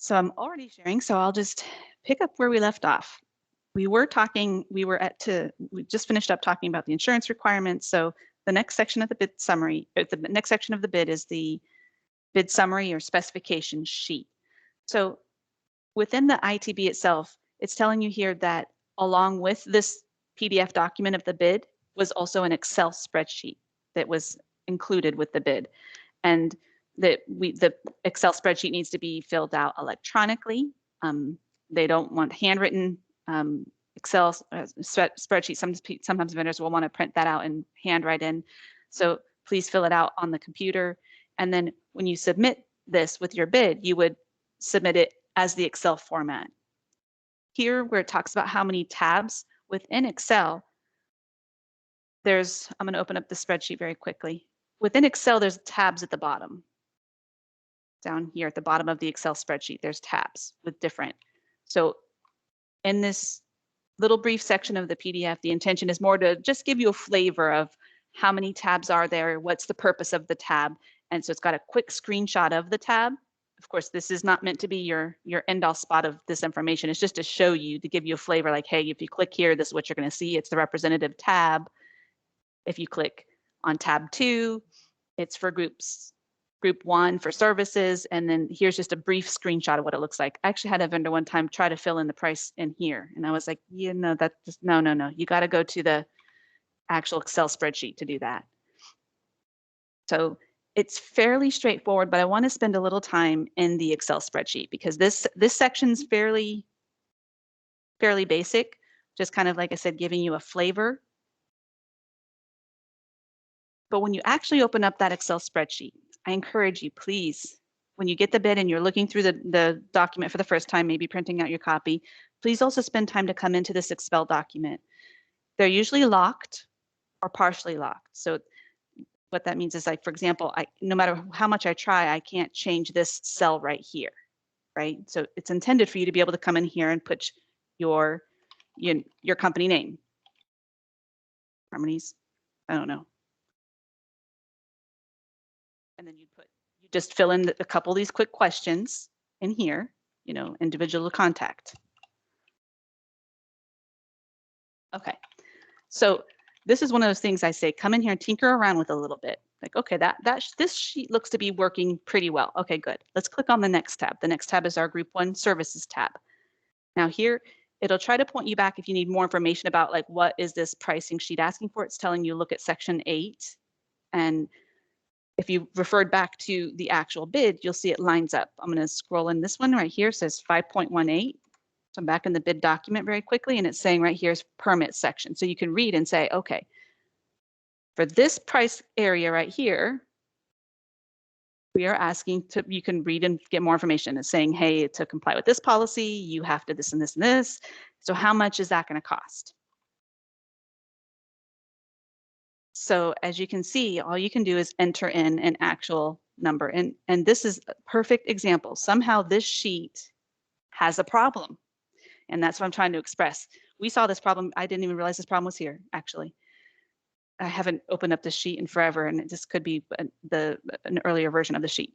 So I'm already sharing, so I'll just pick up where we left off. We just finished up talking about the insurance requirements. So the next section of the bid summary, the next section of the bid is the bid summary or specification sheet. So within the ITB itself, it's telling you here that along with this PDF document of the bid was also an Excel spreadsheet that was included with the bid. And the Excel spreadsheet needs to be filled out electronically. They don't want handwritten Excel spreadsheet. Sometimes vendors will want to print that out and handwrite in. So please fill it out on the computer. And then when you submit this with your bid, you would submit it as the Excel format. Here, where it talks about how many tabs within Excel, I'm going to open up the spreadsheet very quickly. Within Excel, there's tabs at the bottom. Down here at the bottom of the Excel spreadsheet, there's tabs with different. So in this little brief section of the PDF, the intention is more to just give you a flavor of how many tabs are there, what's the purpose of the tab. And so it's got a quick screenshot of the tab. Of course, this is not meant to be your end-all spot of this information. It's just to show you, to give you a flavor like, hey, if you click here, this is what you're going to see. It's the representative tab. If you click on tab 2, it's for group 1 for services. And then here's just a brief screenshot of what it looks like. I actually had a vendor one time try to fill in the price in here. And I was like, that's just, no. You got to go to the actual Excel spreadsheet to do that. So it's fairly straightforward, but I want to spend a little time in the Excel spreadsheet because this section's fairly basic, just kind of, like I said, giving you a flavor. But when you actually open up that Excel spreadsheet, I encourage you, please, when you get the bid and you're looking through the document for the first time, maybe printing out your copy, please also spend time to come into this Excel document. They're usually locked or partially locked. So what that means is, like, for example, no matter how much I try, I can't change this cell right here, right? So it's intended for you to be able to come in here and put your company name. Harmonies, I don't know. And then you just fill in a couple of these quick questions in here, individual to contact. Okay, so this is one of those things I say, come in here and tinker around with a little bit. Like, okay, this sheet looks to be working pretty well. Okay, good. Let's click on the next tab. The next tab is our Group 1 Services tab. Now here, it'll try to point you back if you need more information about, like, what is this pricing sheet asking for? It's telling you look at section 8. And if you referred back to the actual bid, you'll see it lines up. I'm going to scroll in this one right here, says 5.18. So I'm back in the bid document very quickly, and it's saying right here is permit section. So you can read and say, okay, for this price area right here, we are asking you can read and get more information. It's saying, hey, to comply with this policy, you have to this and this and this. So how much is that going to cost? So as you can see, all you can do is enter in an actual number. And this is a perfect example. Somehow this sheet has a problem. And that's what I'm trying to express. We saw this problem. I didn't even realize this problem was here, actually. I haven't opened up this sheet in forever, and this could be an earlier version of the sheet.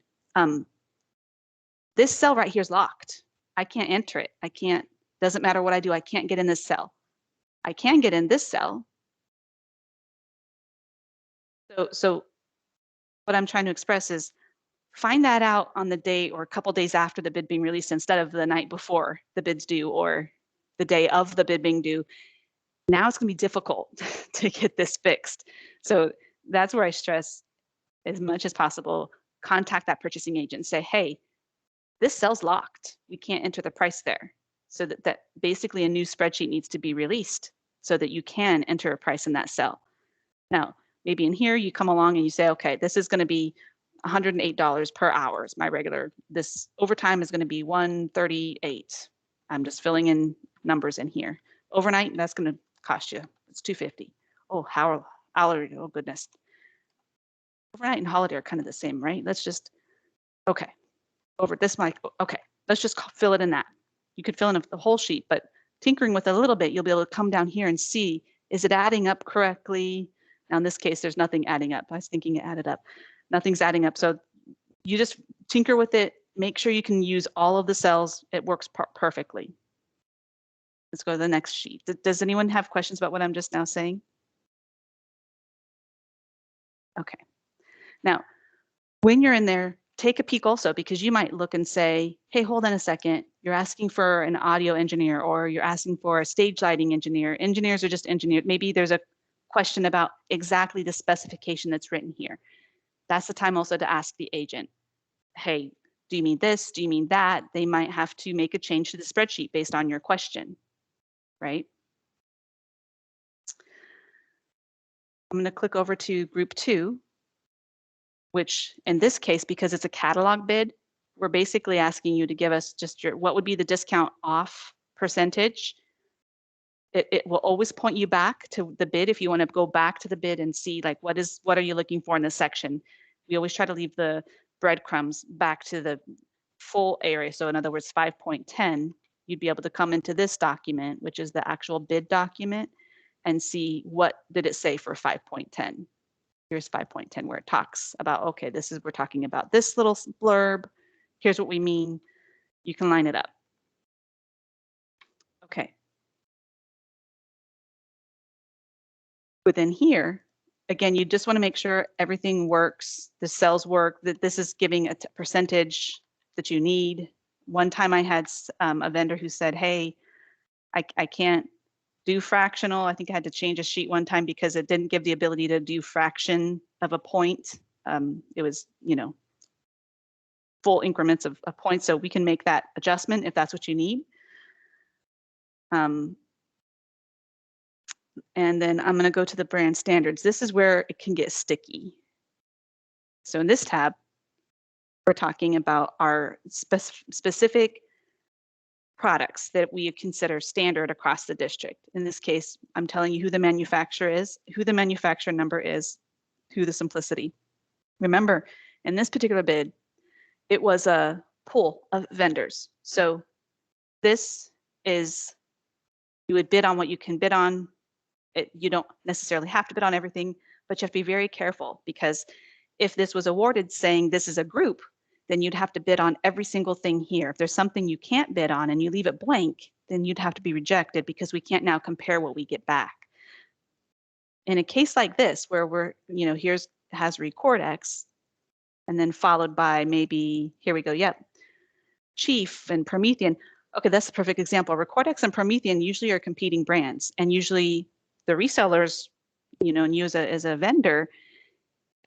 This cell right here is locked. I can't enter it. Doesn't matter what I do, I can't get in this cell. I can get in this cell. So what I'm trying to express is, find that out on the day or a couple days after the bid being released instead of the night before the bid's due or the day of the bid being due. Now it's going to be difficult to get this fixed. So that's where I stress, as much as possible, contact that purchasing agent. Say, hey, this cell's locked. We can't enter the price there. So that basically a new spreadsheet needs to be released so that you can enter a price in that cell. Now, maybe in here you come along and you say, okay, this is going to be $108 per hour. My regular, this overtime is going to be $138. I'm just filling in numbers in here. Overnight, that's going to cost you, it's $250. Oh, hourly, oh goodness. Overnight and holiday are kind of the same, right? Let's just, okay, over this mic, okay, let's just fill it in that. You could fill in the whole sheet, but tinkering with it a little bit, you'll be able to come down here and see, is it adding up correctly? Now in this case, there's nothing adding up. I was thinking it added up. Nothing's adding up. So you just tinker with it, make sure you can use all of the cells. It works perfectly. Let's go to the next sheet. Does anyone have questions about what I'm just now saying? Okay. Now, when you're in there, take a peek also, because you might look and say, hey, hold on a second. You're asking for an audio engineer, or you're asking for a stage lighting engineer. Engineers are just engineers. Maybe there's a question about exactly the specification that's written here. That's the time also to ask the agent, hey, do you mean this? Do you mean that? They might have to make a change to the spreadsheet based on your question, right? I'm going to click over to group 2, which in this case, because it's a catalog bid, we're basically asking you to give us just what would be the discount off percentage. It will always point you back to the bid if you want to go back to the bid and see like what are you looking for in this section. We always try to leave the breadcrumbs back to the full area. So in other words, 5.10, you'd be able to come into this document, which is the actual bid document, and see what did it say for 5.10. Here's 5.10 where it talks about, okay, we're talking about this little blurb. Here's what we mean. You can line it up. Okay. Within here, again, you just want to make sure everything works, the cells work, that this is giving a percentage that you need. One time I had a vendor who said, hey, I can't do fractional. I think I had to change a sheet one time because it didn't give the ability to do fraction of a point. It was, full increments of points. So we can make that adjustment if that's what you need. And then I'm going to go to the brand standards. This is where it can get sticky. So in this tab, we're talking about our specific products that we consider standard across the district. In this case, I'm telling you who the manufacturer is, who the manufacturer number is, who the simplicity. Remember, in this particular bid, it was a pool of vendors. So this is, you would bid on what you can bid on. You don't necessarily have to bid on everything, but you have to be very careful, because if this was awarded saying this is a group, then you'd have to bid on every single thing here. If there's something you can't bid on and you leave it blank, then you'd have to be rejected, because we can't now compare what we get back. In a case like this, where we're, has Recordex, and then followed by maybe, here we go, yep, Chief and Promethean. Okay, that's a perfect example. Recordex and Promethean usually are competing brands, and usually the resellers, and you as a vendor,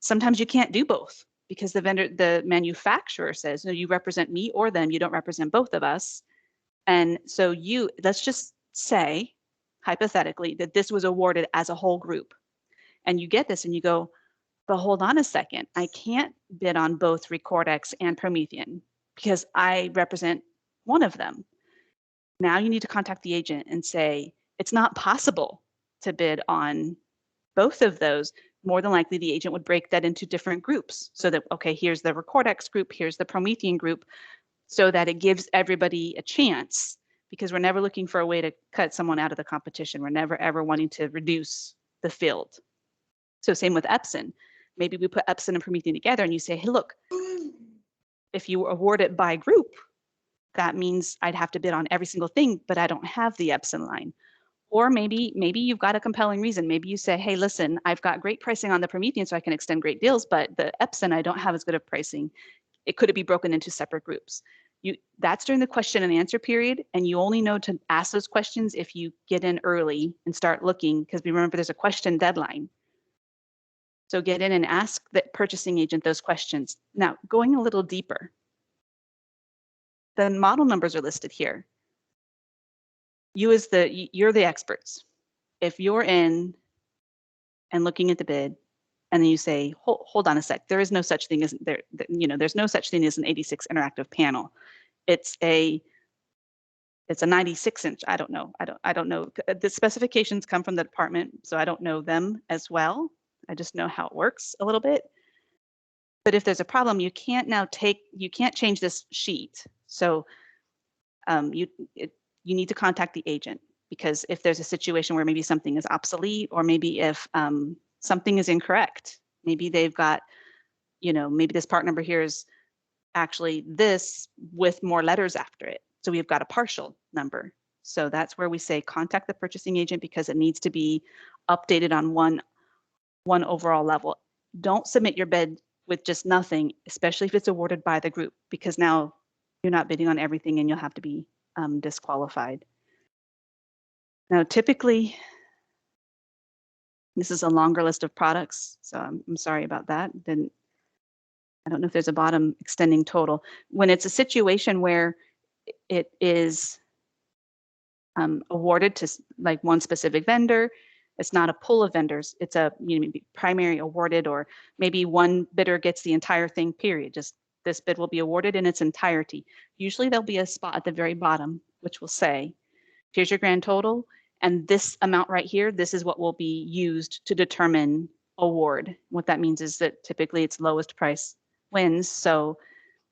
sometimes you can't do both, because the manufacturer says, no, you represent me or them, you don't represent both of us. And so let's just say, hypothetically, that this was awarded as a whole group. And you get this and you go, but hold on a second, I can't bid on both Recordex and Promethean because I represent one of them. Now you need to contact the agent and say, it's not possible to bid on both of those. More than likely, the agent would break that into different groups so that, okay, here's the Recordex group, here's the Promethean group, so that it gives everybody a chance, because we're never looking for a way to cut someone out of the competition. We're never, ever wanting to reduce the field. So same with Epson. Maybe we put Epson and Promethean together and you say, hey, look, if you award it by group, that means I'd have to bid on every single thing, but I don't have the Epson line. Or maybe you've got a compelling reason. Maybe you say, hey, listen, I've got great pricing on the Promethean, so I can extend great deals, but the Epson, I don't have as good of pricing. Could it be broken into separate groups? That's during the question and answer period, and you only know to ask those questions if you get in early and start looking, because remember, there's a question deadline. So get in and ask the purchasing agent those questions. Now, going a little deeper, the model numbers are listed here. You're the experts. If you're in and looking at the bid, and then you say, hold on a sec, there is no such thing as there's no such thing as an 86 interactive panel. It's a 96 inch. I don't know. The specifications come from the department, so I don't know them as well. I just know how it works a little bit. But if there's a problem, you can't change this sheet. So you need to contact the agent, because if there's a situation where maybe something is obsolete, or maybe if something is incorrect, maybe they've got, maybe this part number here is actually this with more letters after it. So we've got a partial number. So that's where we say contact the purchasing agent because it needs to be updated on one overall level. Don't submit your bid with just nothing, especially if it's awarded by the group, because now you're not bidding on everything and you'll have to be disqualified. Now, typically, this is a longer list of products, so I'm sorry about that. I don't know if there's a bottom extending total. When it's a situation where it is awarded to like one specific vendor, it's not a pool of vendors. It's a maybe primary awarded, or maybe one bidder gets the entire thing, period. Just this bid will be awarded in its entirety. Usually there'll be a spot at the very bottom, which will say, here's your grand total, and this amount right here, this is what will be used to determine award. What that means is that typically it's lowest price wins. So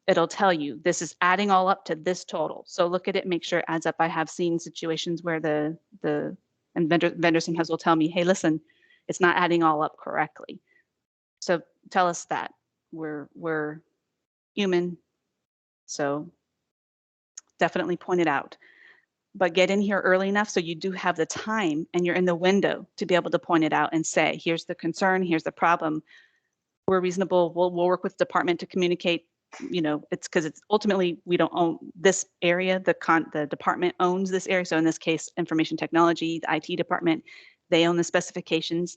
it'll tell you this is adding all up to this total. So look at it, make sure it adds up. I have seen situations where and vendors sometimes will tell me, hey, listen, it's not adding all up correctly. So tell us that. We're human, so definitely point it out. But get in here early enough so you do have the time and you're in the window to be able to point it out and say, here's the concern, here's the problem. We're reasonable, we'll work with the department to communicate. It's because it's ultimately we don't own this area. The department owns this area. So in this case, information technology, the IT department, they own the specifications.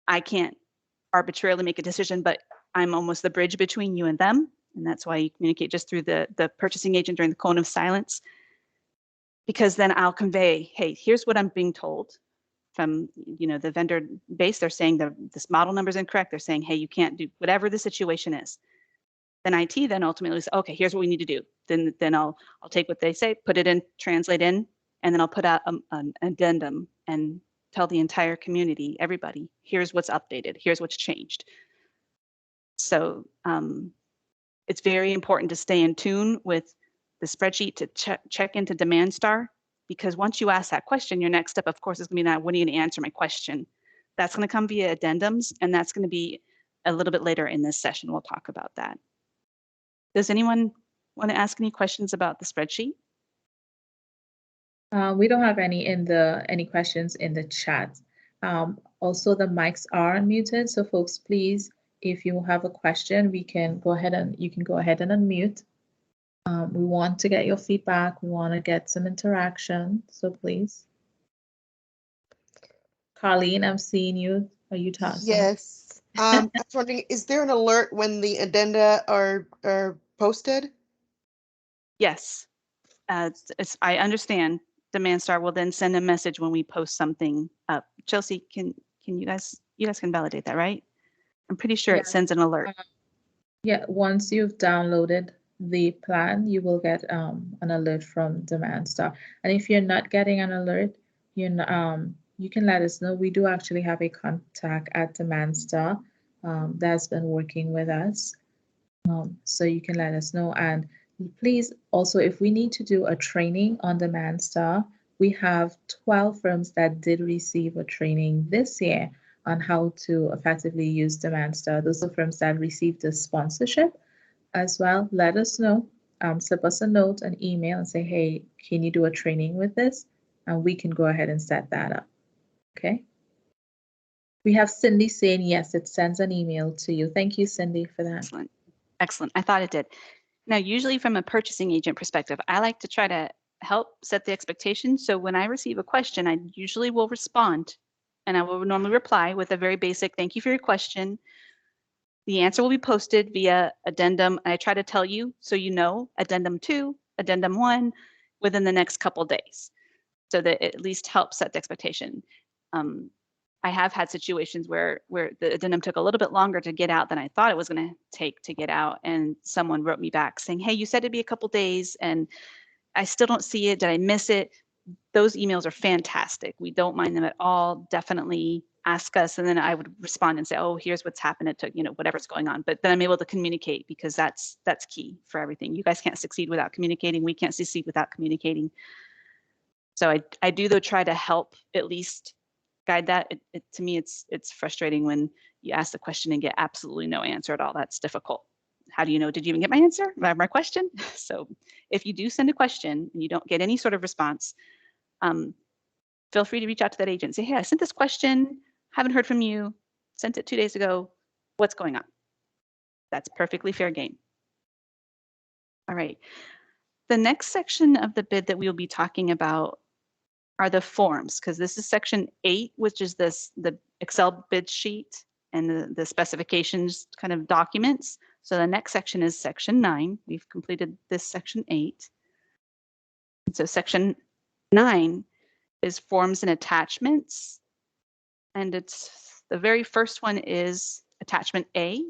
I can't arbitrarily make a decision, but I'm almost the bridge between you and them. And that's why you communicate just through the purchasing agent during the cone of silence. Because then I'll convey, hey, here's what I'm being told from the vendor base. They're saying this model number is incorrect. They're saying, hey, you can't do whatever the situation is. Then IT then ultimately says, okay, here's what we need to do. Then I'll take what they say, put it in, translate in, and then I'll put out an addendum and tell the entire community, everybody, here's what's updated, here's what's changed. So it's very important to stay in tune with the spreadsheet, to check into Demand Star, because once you ask that question, your next step, of course, is going to be now, when are you going to answer my question? That's going to come via addendums, and that's going to be a little bit later in this session. We'll talk about that. Does anyone want to ask any questions about the spreadsheet? We don't have any questions in the chat. Also, the mics are unmuted, so folks, please, if you have a question, you can go ahead and unmute. We want to get your feedback. We want to get some interaction, so please. Carlene, I'm seeing you. Are you talking? Yes. I was wondering, is there an alert when the addenda are posted? Yes. I understand. Demand Star will then send a message when we post something up. Chelsea, can you guys can validate that, right? I'm pretty sure it sends an alert. Yeah, once you've downloaded the plan, you will get an alert from Demand Star. And if you're not getting an alert, you can let us know. We do actually have a contact at Demand Star that's been working with us. So you can let us know. And please also, if we need to do a training on Demand Star, we have 12 firms that did receive a training this year on how to effectively use Demand Star. Those are firms that received the sponsorship as well. Let us know. Slip us a note, an email, and say, hey, can you do a training with this? And we can go ahead and set that up. Okay. We have Cindy saying, yes, it sends an email to you. Thank you, Cindy, for that. Excellent. Excellent. I thought it did. Now, usually from a purchasing agent perspective, I like to try to help set the expectation. So when I receive a question, I usually will respond, and I will normally reply with a very basic, thank you for your question. The answer will be posted via addendum. I try to tell you, so you know, addendum 2, addendum 1 within the next couple days, so that it at least helps set the expectation. I have had situations where the addendum took a little bit longer to get out than I thought it was going to take to get out. And someone wrote me back saying, hey, you said it'd be a couple days and I still don't see it. Did I miss it? Those emails are fantastic. We don't mind them at all. Definitely ask us. And then I would respond and say, oh, here's what's happened. It took, whatever's going on. But then I'm able to communicate, because that's key for everything. You guys can't succeed without communicating. We can't succeed without communicating. So I do, though, try to help at least guide that. To me, it's frustrating when you ask the question and get absolutely no answer at all. That's difficult. how do you know? Did you even get my answer, my question? So if you do send a question and you don't get any sort of response, feel free to reach out to that agent. Say, hey, I sent this question, haven't heard from you, sent it 2 days ago. What's going on? That's perfectly fair game. All right. The next section of the bid that we will be talking about are the forms, because this is section 8, which is the Excel bid sheet and the specifications kind of documents. So the next section is section 9. We've completed this section 8. And so section 9 is forms and attachments. And it's the very first one is attachment A.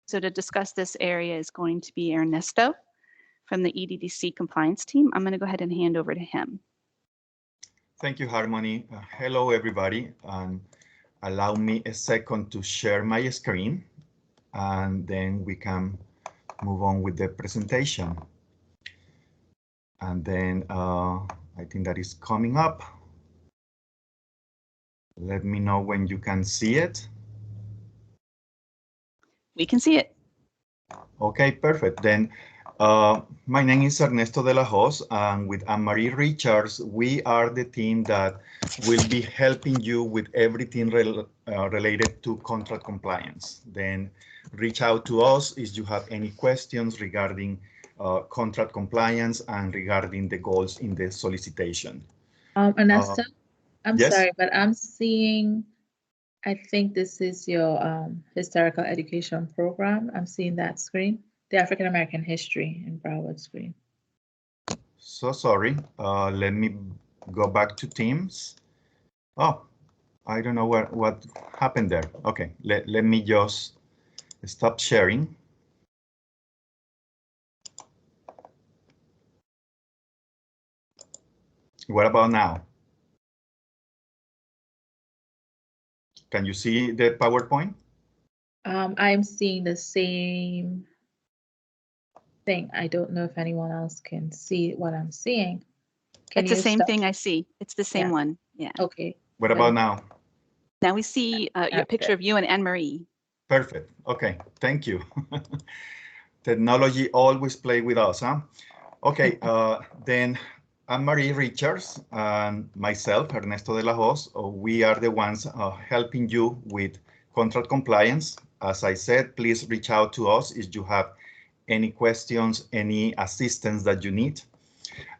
So to discuss this area is going to be Ernesto from the EDDC compliance team. I'm going to go ahead and hand over to him. Thank you, Harmony. Hello, everybody. Allow me a second to share my screen, and then we can move on with the presentation. And then I think that is coming up. Let me know when you can see it. We can see it. Okay, perfect. Then my name is Ernesto de la Hoz, and with Anne-Marie Richards, we are the team that will be helping you with everything related to contract compliance. Then reach out to us if you have any questions regarding contract compliance and regarding the goals in the solicitation. Ernesto, I'm yes? sorry, but I'm seeing, I think this is your historical education program. I'm seeing that screen, the African American history in Broward screen. So sorry. Let me go back to Teams. Oh, I don't know what happened there. Okay, let me just stop sharing. What about now? Can you see the PowerPoint? I'm seeing the same thing. I don't know if anyone else can see what I'm seeing. It's the same thing I see. It's the same one. Yeah. Okay. What about now? Now we see a picture of you and Anne-Marie. Perfect. Okay, thank you. Technology always play with us, huh? Okay, then Anne-Marie Richards and myself, Ernesto de la Hoz, we are the ones helping you with contract compliance. As I said, please reach out to us if you have any questions, any assistance that you need.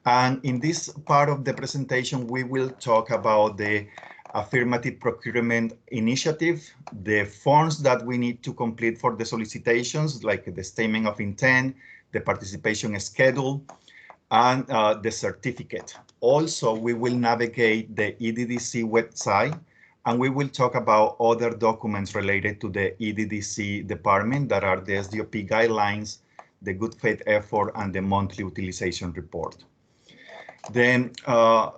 And in this part of the presentation, we will talk about the affirmative procurement initiative, the forms that we need to complete for the solicitations, like the statement of intent, the participation schedule, and the certificate. Also, we will navigate the EDDC website, and we will talk about other documents related to the EDDC department that are the SDOP guidelines, the good faith effort, and the monthly utilization report. Then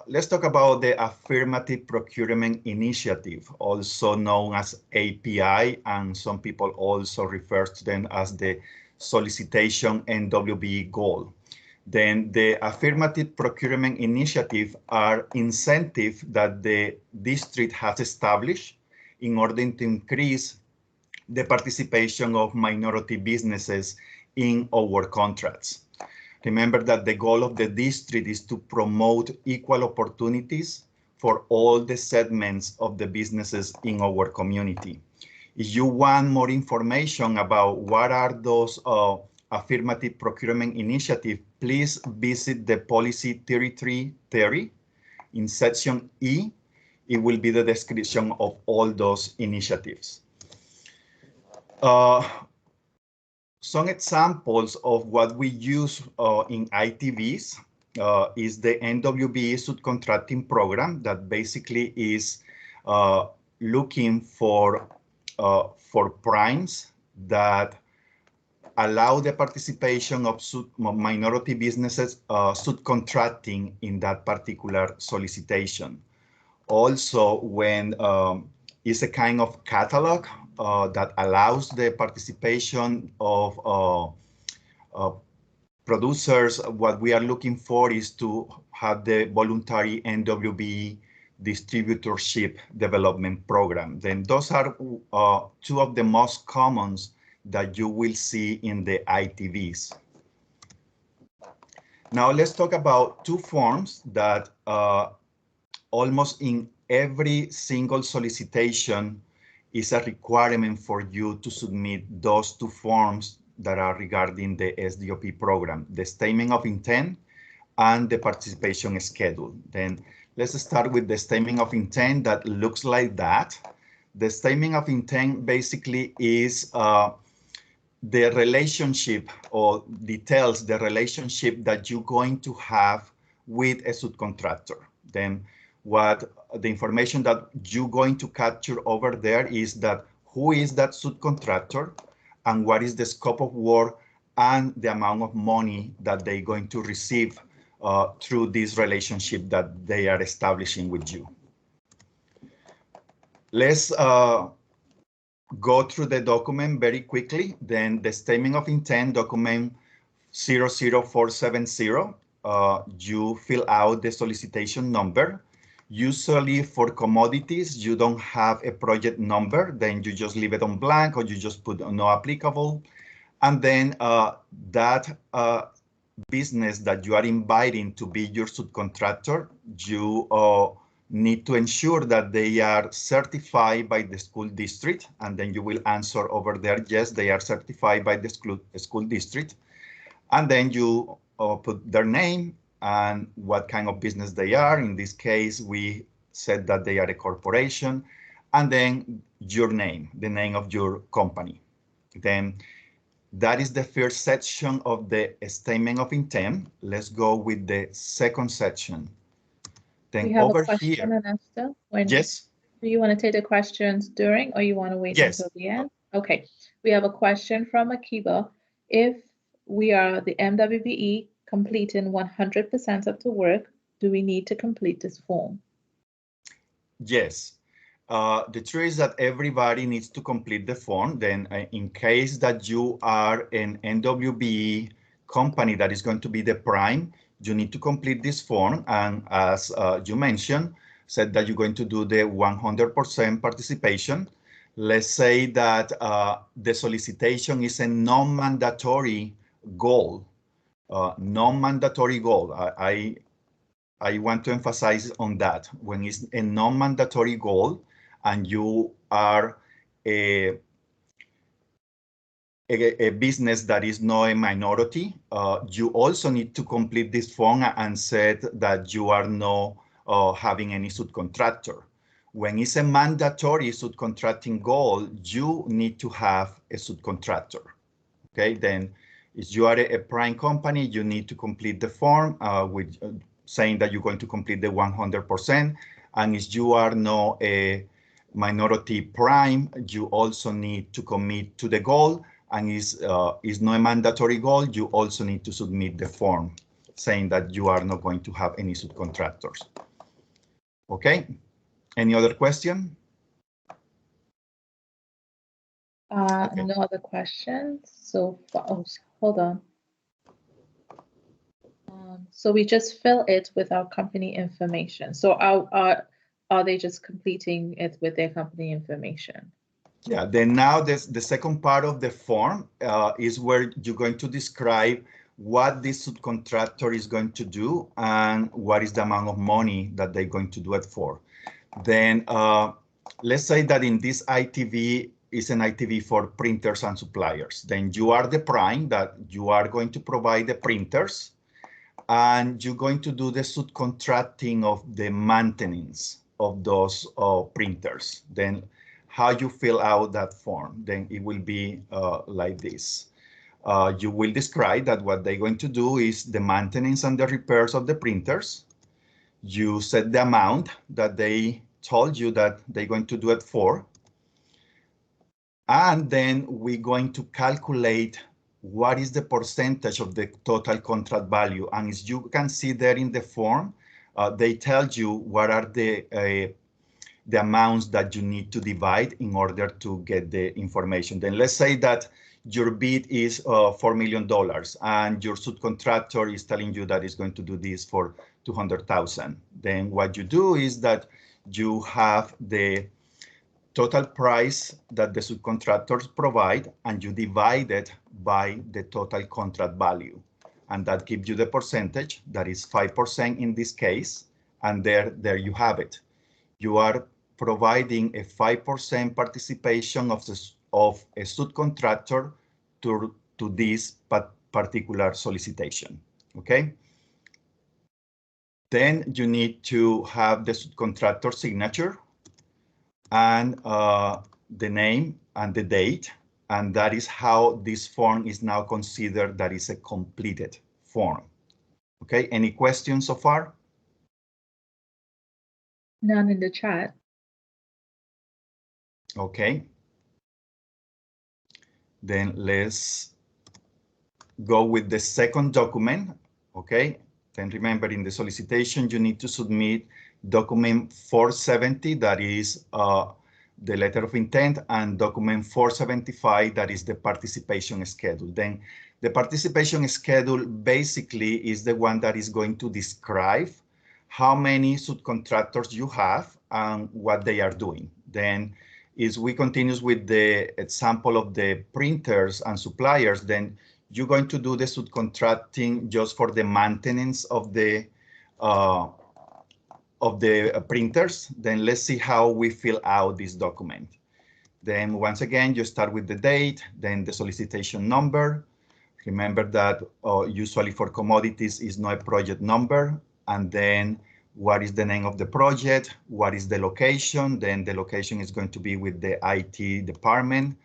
let's talk about the Affirmative Procurement Initiative, also known as API, and some people also refer to them as the Solicitation NWB goal. Then the Affirmative Procurement Initiative are incentives that the district has established in order to increase the participation of minority businesses in our contracts. Remember that the goal of the district is to promote equal opportunities for all the segments of the businesses in our community. If you want more information about what are those affirmative procurement initiatives, please visit the Policy 3330 in section E. It will be the description of all those initiatives. Some examples of what we use in ITBs is the NWB subcontracting program that basically is looking for primes that allow the participation of minority businesses subcontracting in that particular solicitation. Also, when it's a kind of catalog that allows the participation of producers, what we are looking for is to have the voluntary NWB distributorship development program. Then those are two of the most common that you will see in the ITBs. Now let's talk about two forms that almost in every single solicitation is a requirement for you to submit those two forms that are regarding the SDOP program, the statement of intent and the participation schedule. Then let's start with the statement of intent that looks like that. The statement of intent basically is the relationship or details the relationship that you're going to have with a subcontractor. Then what the information that you're going to capture over there is that who is that subcontractor and what is the scope of work and the amount of money that they're going to receive through this relationship that they are establishing with you. Let's go through the document very quickly. Then the statement of intent, document 00470, you fill out the solicitation number. Usually for commodities, you don't have a project number, then you just leave it on blank or you just put no applicable. And then that business that you are inviting to be your subcontractor, you need to ensure that they are certified by the school district, and then you will answer over there, yes, they are certified by the school district. And then you put their name and what kind of business they are. In this case, we said that they are a corporation, and then your name, the name of your company. Then that is the first section of the statement of intent. Let's go with the second section. Then We have over a question, here, Ernesto. When, yes, do you want to take the questions during, or you want to wait Yes. until the end? Okay, we have a question from Akiba. If we are the MWBE completing 100% of the work, do we need to complete this form? yes. The truth is that everybody needs to complete the form. Then in case that you are an NWBE company that is going to be the prime, you need to complete this form. And as you mentioned, said that you're going to do the 100% participation. Let's say that the solicitation is a non-mandatory goal. Non-mandatory goal. I want to emphasize on that. When it's a non-mandatory goal and you are a business that is not a minority, you also need to complete this form and said that you are not having any subcontractor. When it's a mandatory subcontracting goal, you need to have a subcontractor. Okay, then if you are a prime company, you need to complete the form with saying that you're going to complete the 100%. And if you are not a minority prime, you also need to commit to the goal. And is not a mandatory goal, you also need to submit the form saying that you are not going to have any subcontractors. Okay, any other question? Okay. No other questions so far. Oh, hold on. So we just fill it with our company information. So are they just completing it with their company information? Yeah, then now the second part of the form is where you're going to describe what this subcontractor is going to do and what is the amount of money that they're going to do it for. Then let's say that in this ITB is an ITB for printers and suppliers. Then you are the prime that you are going to provide the printers and you're going to do the subcontracting of the maintenance of those printers. Then how you fill out that form, then it will be like this. You will describe that what they're going to do is the maintenance and the repairs of the printers. You set the amount that they told you that they're going to do it for. And then we're going to calculate what is the percentage of the total contract value. And as you can see there in the form, they tell you what are the amounts that you need to divide in order to get the information. Then let's say that your bid is $4 million and your subcontractor is telling you that it's going to do this for 200,000. Then what you do is that you have the total price that the subcontractors provide, and you divide it by the total contract value. And that gives you the percentage, that is 5% in this case, and there you have it. You are providing a 5% participation of a subcontractor to this particular solicitation, okay? Then you need to have the subcontractor signature and the name and the date, and that is how this form is now considered that is a completed form. Okay, any questions so far? None in the chat. Okay. Then let's go with the second document, okay? Then remember, in the solicitation, you need to submit document 470, that is the letter of intent, and document 475, that is the participation schedule. Then the participation schedule basically is the one that is going to describe how many subcontractors you have and what they are doing. Then is we continue with the example of the printers and suppliers, then you're going to do the subcontracting just for the maintenance of the printers. Then let's see how we fill out this document. Then once again, you start with the date, then the solicitation number. Remember that usually for commodities is not a project number, and then what is the name of the project, what is the location, then the location is going to be with the IT department,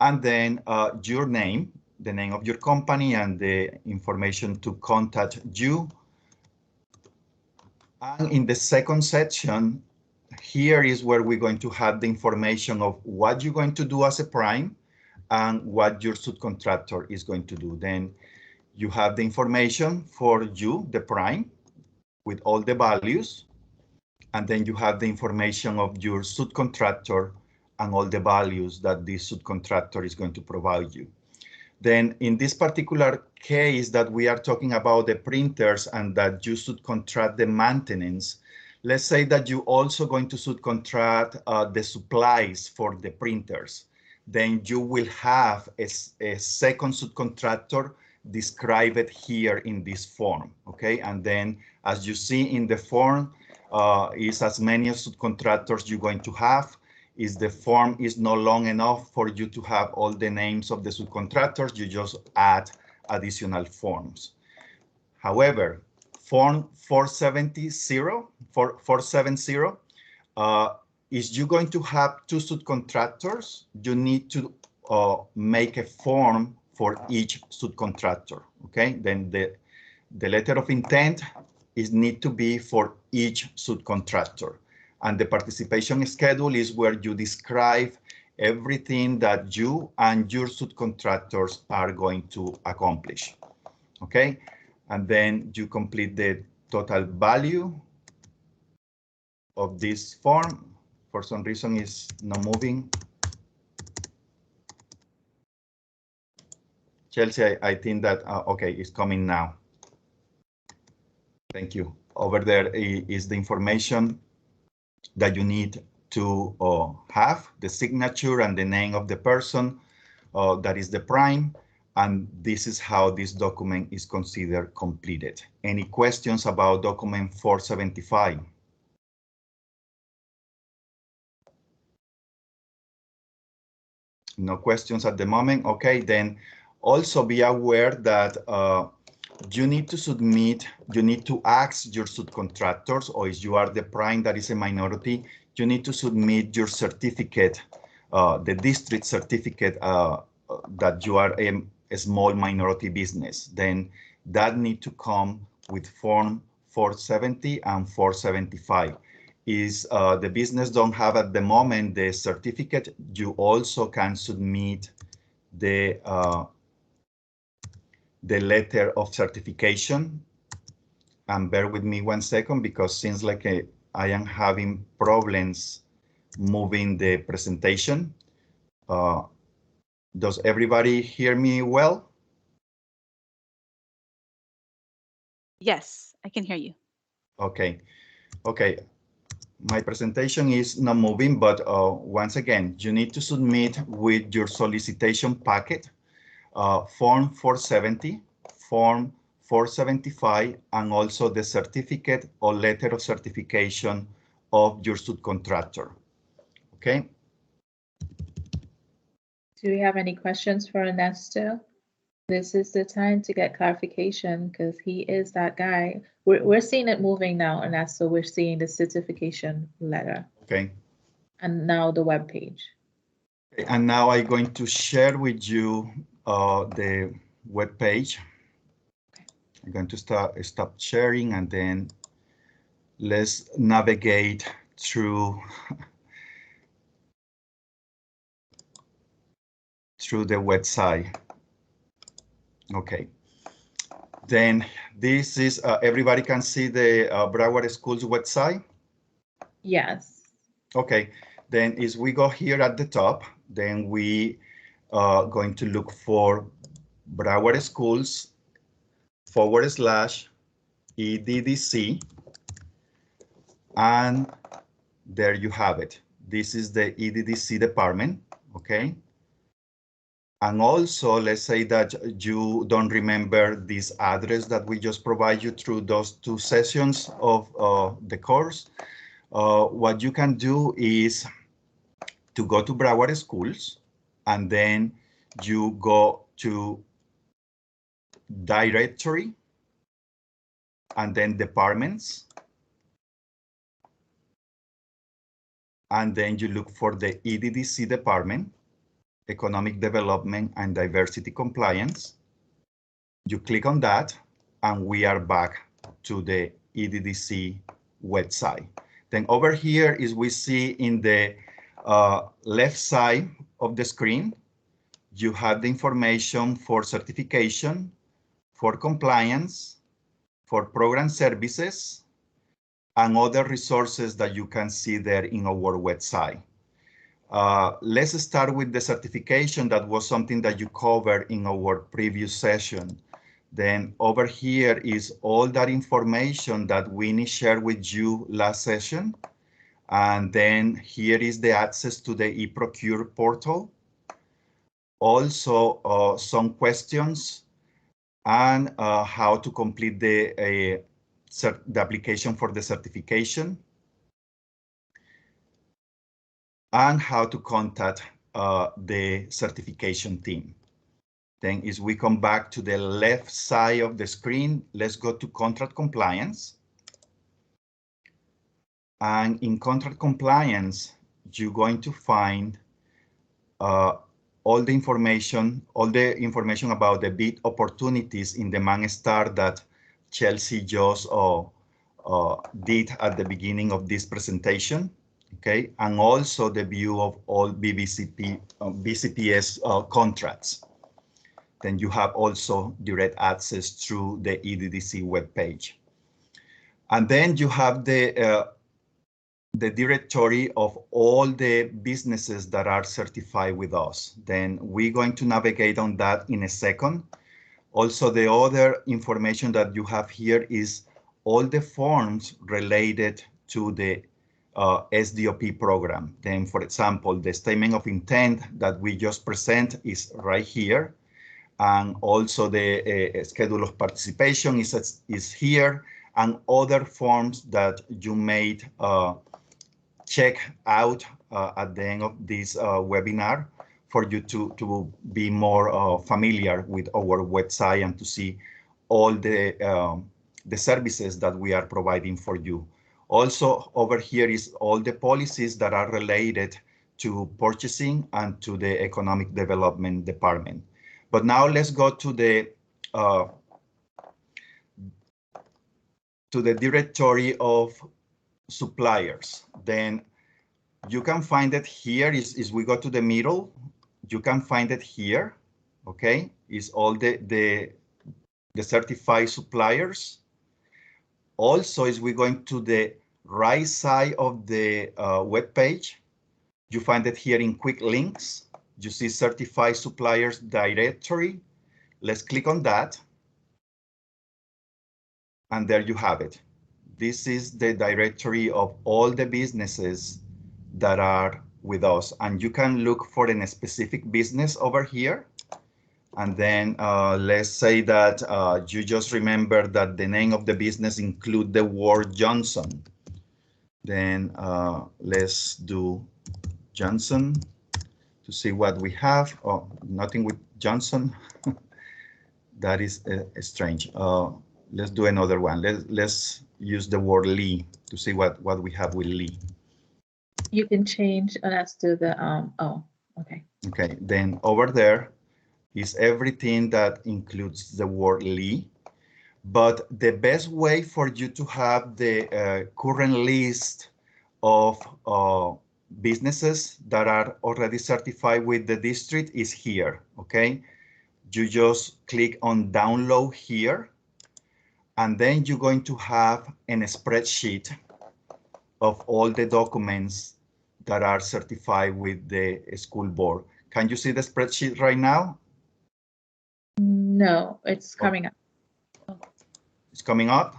and then your name, the name of your company, and the information to contact you. And in the second section, here is where we're going to have the information of what you're going to do as a prime and what your subcontractor is going to do. Then you have the information for you, the prime, with all the values, and then you have the information of your subcontractor and all the values that this subcontractor is going to provide you. Then in this particular case that we are talking about the printers and that you subcontract the maintenance, let's say that you also going to subcontract the supplies for the printers. Then you will have a second subcontractor described here in this form, okay? And then as you see in the form, is as many subcontractors you're going to have. Is the form is not long enough for you to have all the names of the subcontractors, you just add additional forms. However, form 470 is you going to have two subcontractors, you need to make a form for each subcontractor, okay? Then the letter of intent is need to be for each subcontractor. And the participation schedule is where you describe everything that you and your subcontractors are going to accomplish, okay? And then you complete the total value of this form. For some reason, it's not moving. Chelsea, I think that, okay, it's coming now. Thank you. Over there is the information that you need to have, the signature and the name of the person that is the prime. And this is how this document is considered completed. Any questions about document 475? No questions at the moment. Okay, then also be aware that you need to submit, you need to ask your subcontractors, or if you are the prime that is a minority, you need to submit your certificate, the district certificate that you are a small minority business. Then that need to come with form 470 and 475. Is the business don't have at the moment the certificate, you also can submit the letter of certification. And bear with me 1 second, because seems like I am having problems moving the presentation. Does everybody hear me well? Yes, I can hear you. Okay, okay. my presentation is not moving, but once again, you need to submit with your solicitation packet, Form 470, Form 475, and also the certificate or letter of certification of your subcontractor. Okay. Do we have any questions for Ernesto? This is the time to get clarification because he is that guy. We're seeing it moving now, Ernesto. We're seeing the certification letter. Okay. And now the web page. And now I'm going to share with you the web page. I'm going to stop sharing, and then let's navigate through the website. Okay. Then this is everybody can see the Broward Schools website. Yes. Okay. Then as we go here at the top, then we are going to look for Broward Schools /EDDC, and there you have it. This is the EDDC department, okay? And also, let's say that you don't remember this address that we just provide you through those 2 sessions of the course. What you can do is to go to Broward Schools, and then you go to Directory, and then Departments, and then you look for the EDDC department, Economic Development and Diversity Compliance. You click on that, and we are back to the EDDC website. Then over here is we see in the left side of the screen, you have the information for certification, for compliance, for program services, and other resources that you can see there in our website. Let's start with the certification. That was something that you covered in our previous session. Then over here is all that information that we shared with you last session. And then here is the access to the eProcure portal. Also some questions and how to complete the application for the certification, and how to contact the certification team. Then as we come back to the left side of the screen, let's go to contract compliance. And in contract compliance, you're going to find all the information about the bid opportunities in demand star that Chelsea just did at the beginning of this presentation. Okay, and also the view of all BCPS contracts. Then you have also direct access through the EDDC webpage. And then you have the directory of all the businesses that are certified with us. Then we're going to navigate on that in a second. Also, the other information that you have here is all the forms related to the SDOP program. Then, for example, the statement of intent that we just present is right here. And also the schedule of participation is here, and other forms that you may check out at the end of this webinar for you to be more familiar with our website and to see all the services that we are providing for you. Also, over here is all the policies that are related to purchasing and to the economic development department. But now let's go to the directory of suppliers. Then you can find it here. Is we go to the middle, you can find it here. Okay, is all the certified suppliers. Also, as we're going to the right side of the web page, you find it here in quick links. You see certified suppliers directory. Let's click on that. And there you have it. this is the directory of all the businesses that are with us. And you can look for a specific business over here. And then let's say that you just remember that the name of the business include the word Johnson. Then let's do Johnson to see what we have. Oh, nothing with Johnson. That is strange. Let's do another one. Let's use the word Lee to see what we have with Lee. You can change, let's do the, oh, okay. Okay, then over there is everything that includes the word Lee. But the best way for you to have the current list of businesses that are already certified with the district is here, okay? You just click on download here, and then you're going to have a spreadsheet of all the documents that are certified with the school board. Can you see the spreadsheet right now? No, it's coming up. It's coming up?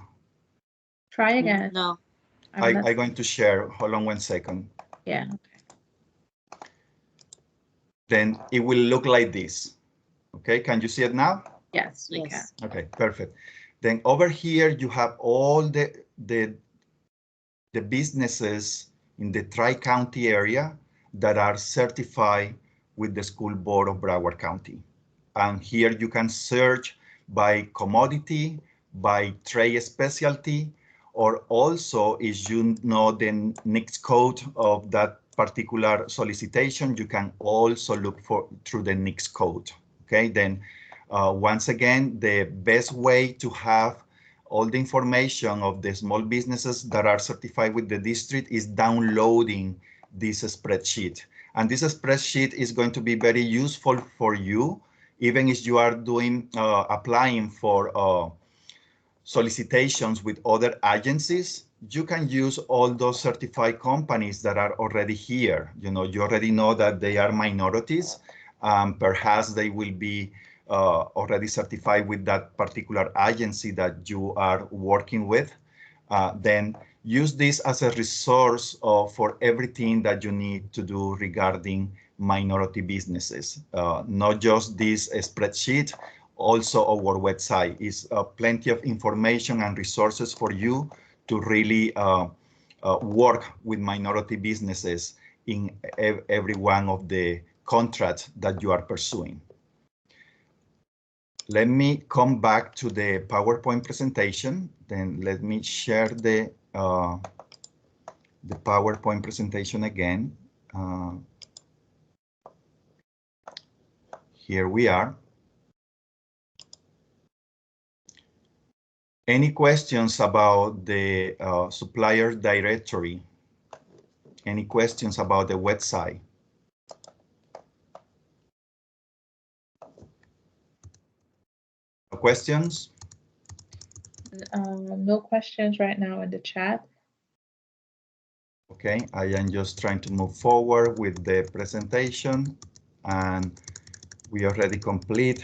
Try again. No. I'm going to share. Hold on 1 second. Yeah. Then it will look like this. Okay, can you see it now? Yes, we can. Yes. Okay, perfect. Then over here you have all the businesses in the Tri-County area that are certified with the School Board of Broward County. And here you can search by commodity, by trade specialty, or also if you know the NICS code of that particular solicitation, you can also look for through the NICS code. Okay, then once again, the best way to have all the information of the small businesses that are certified with the district is downloading this spreadsheet. And this spreadsheet is going to be very useful for you, even if you are doing applying for solicitations with other agencies. You can use all those certified companies that are already here. You know, you already know that they are minorities. Perhaps they will be already certified with that particular agency that you are working with. Then use this as a resource for everything that you need to do regarding minority businesses. Not just this spreadsheet, also our website is plenty of information and resources for you to really work with minority businesses in every one of the contracts that you are pursuing. Let me come back to the PowerPoint presentation. Then let me share the PowerPoint presentation again. Here we are. Any questions about the supplier directory? Any questions about the website? Questions? No questions right now in the chat. Okay, I am just trying to move forward with the presentation, and we already complete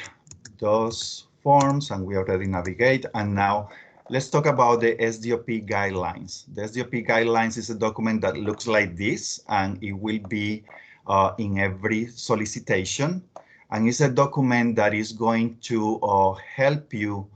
those forms and we already navigate. And now let's talk about the SDOP guidelines. The SDOP guidelines is a document that looks like this, and it will be in every solicitation. And it's a document that is going to help you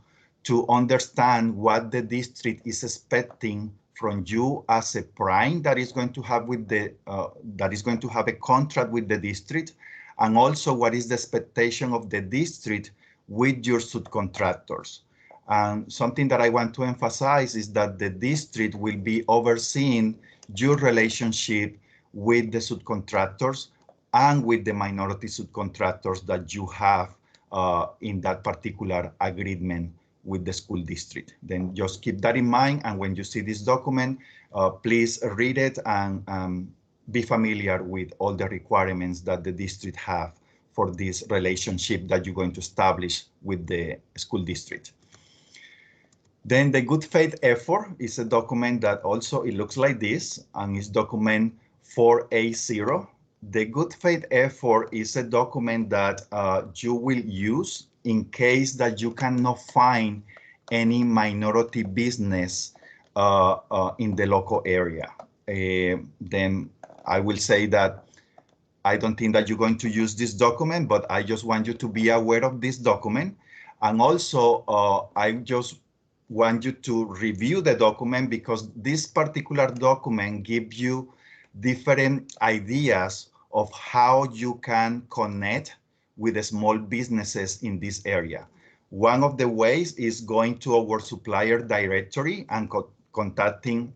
to understand what the district is expecting from you as a prime that is going to have with the a contract with the district, and also what is the expectation of the district with your subcontractors. And something that I want to emphasize is that the district will be overseeing your relationship with the subcontractors and with the minority subcontractors that you have in that particular agreement with the school district. Then just keep that in mind, and when you see this document, please read it and be familiar with all the requirements that the district have for this relationship that you're going to establish with the school district. Then the good faith effort is a document that also it looks like this, and it's document 4A0. The good faith effort is a document that you will use in case that you cannot find any minority business in the local area. Then I will say that I don't think that you're going to use this document, but I just want you to be aware of this document. And also, I just want you to review the document, because this particular document gives you different ideas of how you can connect with the small businesses in this area. One of the ways is going to our supplier directory and contacting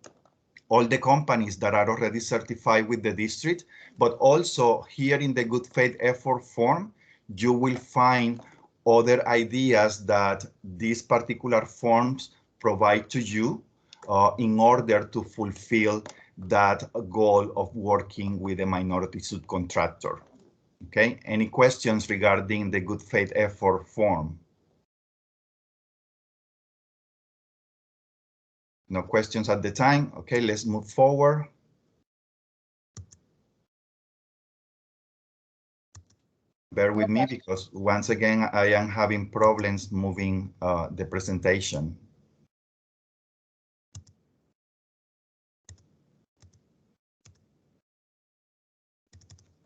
all the companies that are already certified with the district, but also here in the good faith effort form, you will find other ideas that these particular forms provide to you in order to fulfill that goal of working with a minority subcontractor. Okay, any questions regarding the good faith effort form? No questions at the time. Okay, let's move forward. Bear with me, because once again, I am having problems moving the presentation.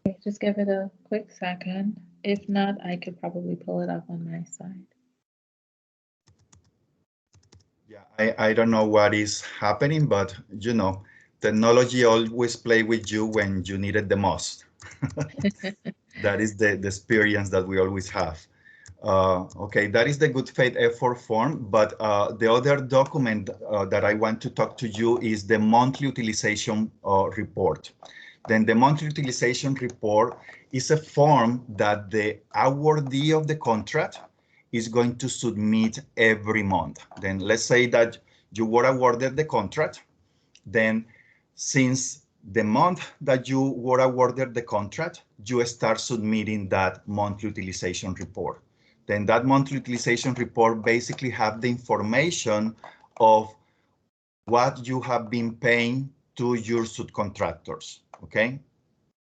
Okay, just give it a quick second. If not, I could probably pull it up on my side. Yeah, I don't know what is happening, but you know, technology always play with you when you need it the most. That is the experience that we always have. Okay, that is the good faith effort form, but the other document that I want to talk to you is the monthly utilization report. Then the monthly utilization report is a form that the awardee of the contract is going to submit every month. Then let's say that you were awarded the contract. Then since the month that you were awarded the contract, you start submitting that monthly utilization report. Then that monthly utilization report basically have the information of what you have been paying to your subcontractors, okay?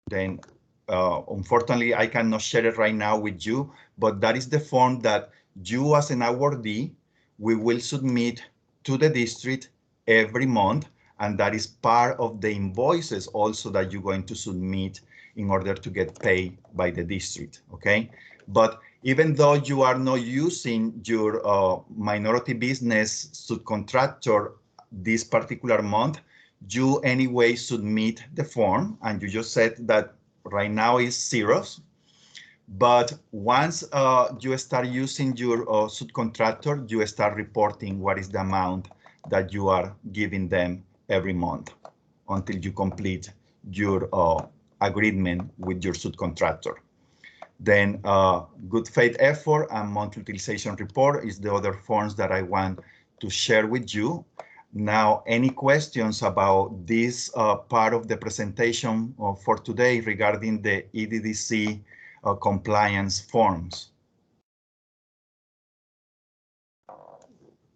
Then unfortunately, I cannot share it right now with you, but that is the form that you as an awardee, we will submit to the district every month. And that is part of the invoices also that you're going to submit in order to get paid by the district, okay? But even though you are not using your minority business subcontractor this particular month, you anyway submit the form, and you just said that right now is zeros. But once you start using your subcontractor, you start reporting what is the amount that you are giving them every month until you complete your agreement with your subcontractor. Then good faith effort and monthly utilization report is the other forms that I want to share with you. Now, any questions about this part of the presentation for today regarding the EDDC compliance forms?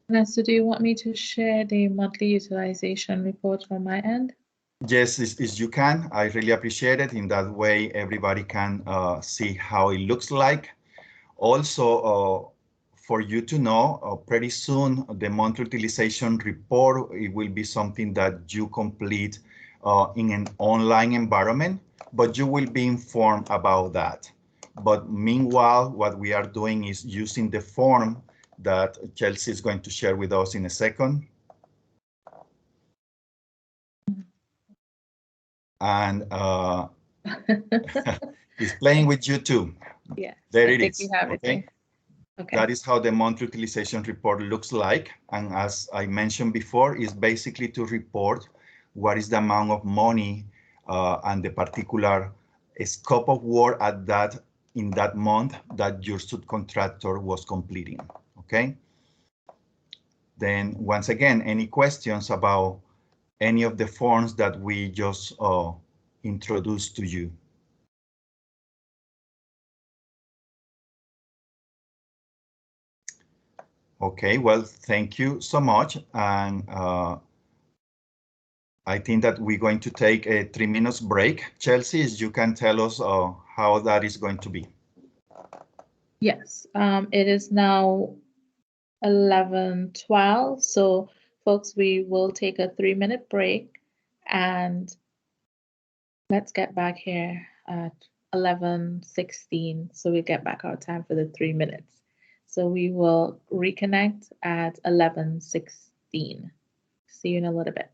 Vanessa, do you want me to share the monthly utilization report from my end? Yes, as you can. I really appreciate it. In that way, everybody can see how it looks like. Also, for you to know, pretty soon, the monthly utilization report, it will be something that you complete in an online environment, but you will be informed about that. But meanwhile, what we are doing is using the form that Chelsea is going to share with us in a second. And it's playing with you too. Yeah, There I it think is. you have it Okay. Okay. That is how the monthly utilization report looks like. And as I mentioned before, is basically to report what is the amount of money and the particular scope of work at that in that month that your subcontractor was completing. Okay. Then once again, any questions about any of the forms that we just introduced to you? Okay, well, thank you so much. And I think that we're going to take a 3 minutes break. Chelsea, you can tell us how that is going to be. Yes, it is now 11:12. So folks, we will take a 3-minute break, and let's get back here at 11:16. So we get back our time for the 3 minutes. So we will reconnect at 11:16. See you in a little bit.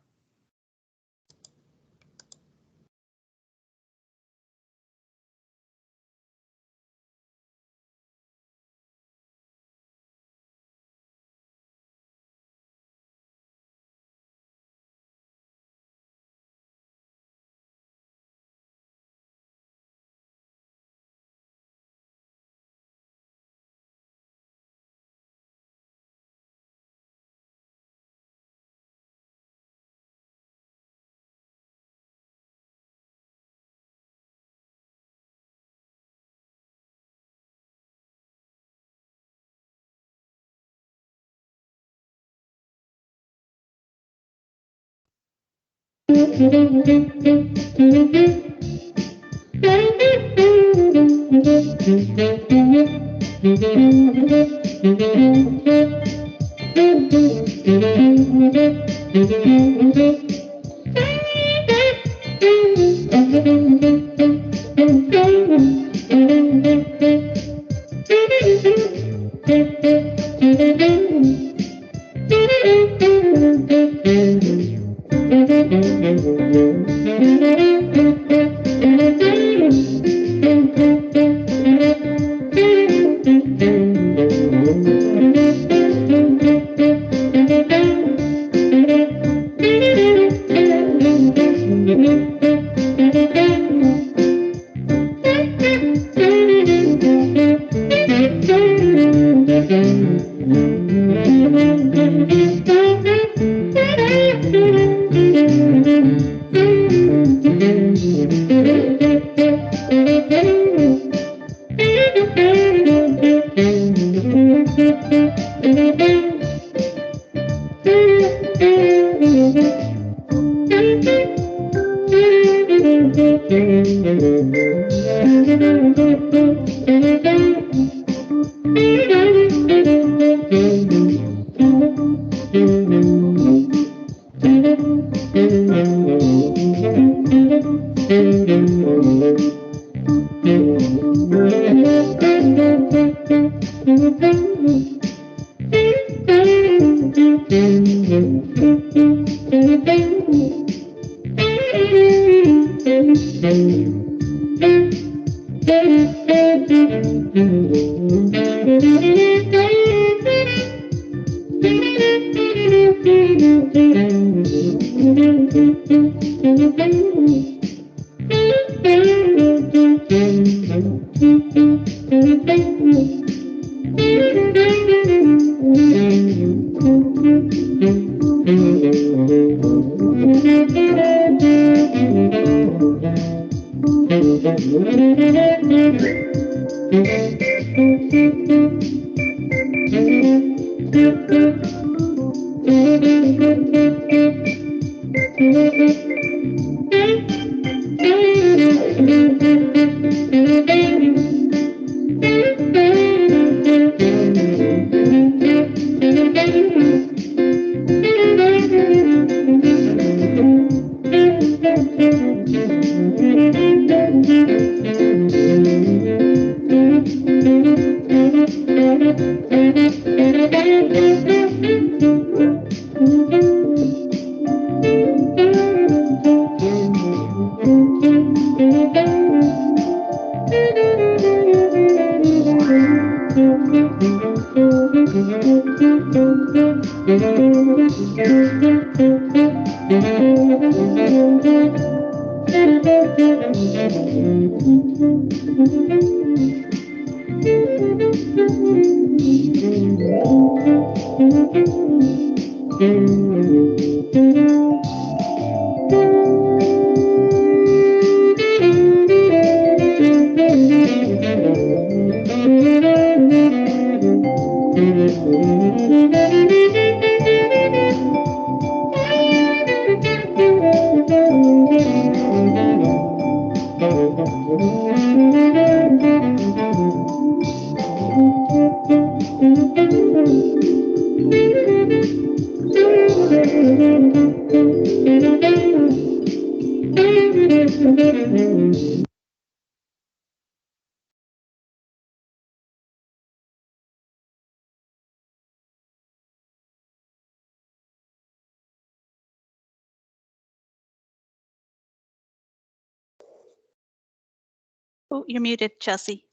Oh, you're muted, Chelsea.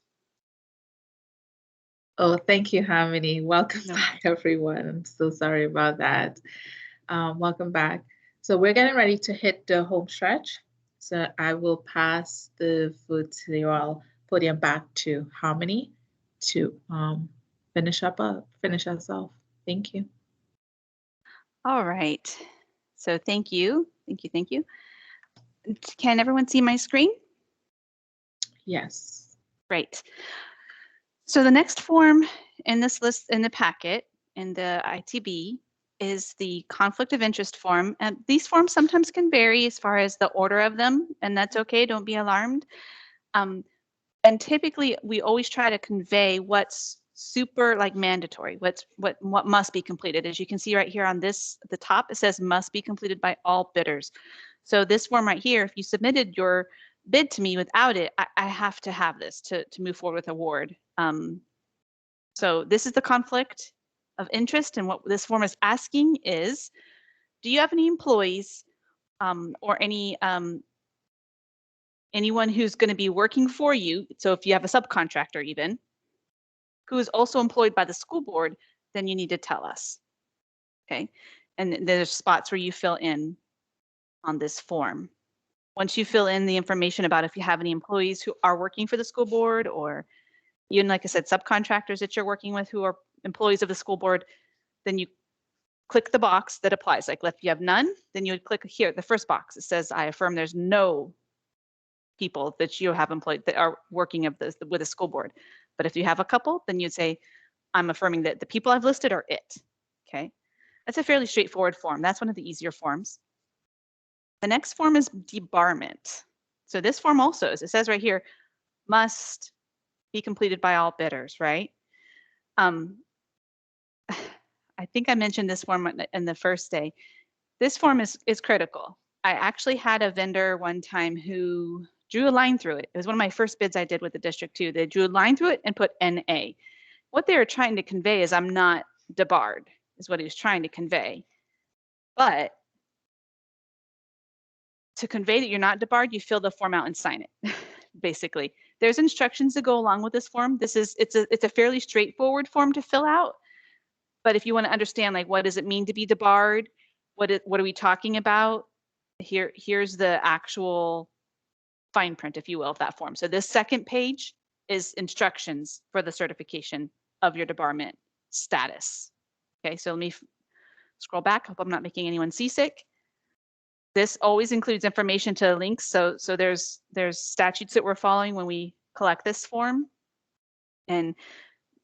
Oh, thank you, Harmony. Welcome No. back, everyone. I'm so sorry about that. Welcome back. So we're getting ready to hit the home stretch. So I will pass the podium back to Harmony to finish us off. Thank you. All right. So thank you. Thank you. Can everyone see my screen? Yes. Great. So the next form in this list in the packet in the ITB is the conflict of interest form. And these forms sometimes can vary as far as the order of them, and that's okay. Don't be alarmed. And typically, we always try to convey what's super like mandatory, what must be completed. As you can see right here on this, the top, it says must be completed by all bidders. So this form right here, if you submitted your bid to me without it, I have to have this to move forward with award. So this is the conflict of interest, and what this form is asking is, do you have any employees or anyone who's going to be working for you? So if you have a subcontractor even, who is also employed by the school board, then you need to tell us, okay? And there's spots where you fill in on this form. Once you fill in the information about if you have any employees who are working for the school board, or even, like I said, subcontractors that you're working with who are employees of the school board, then you click the box that applies. Like if you have none, then you would click here, the first box. It says, I affirm there's no people that you have employed that are working with the school board. But if you have a couple, then you'd say, I'm affirming that the people I've listed are it, okay? That's a fairly straightforward form. That's one of the easier forms. The next form is debarment. So this form also, as it says right here, must be completed by all bidders, right? I think I mentioned this form in the first day. This form is critical. I actually had a vendor one time who drew a line through it. It was one of my first bids I did with the district too. They drew a line through it and put NA. What they were trying to convey is I'm not debarred, is what he was trying to convey. But to convey that you're not debarred, you fill the form out and sign it, basically. There's instructions that go along with this form. It's a fairly straightforward form to fill out. But if you want to understand, like, what does it mean to be debarred? What are we talking about? Here's the actual fine print, if you will, of that form. So this second page is instructions for the certification of your debarment status. Okay, so let me scroll back. Hope I'm not making anyone seasick. This always includes information to links. So there's statutes that we're following when we collect this form. And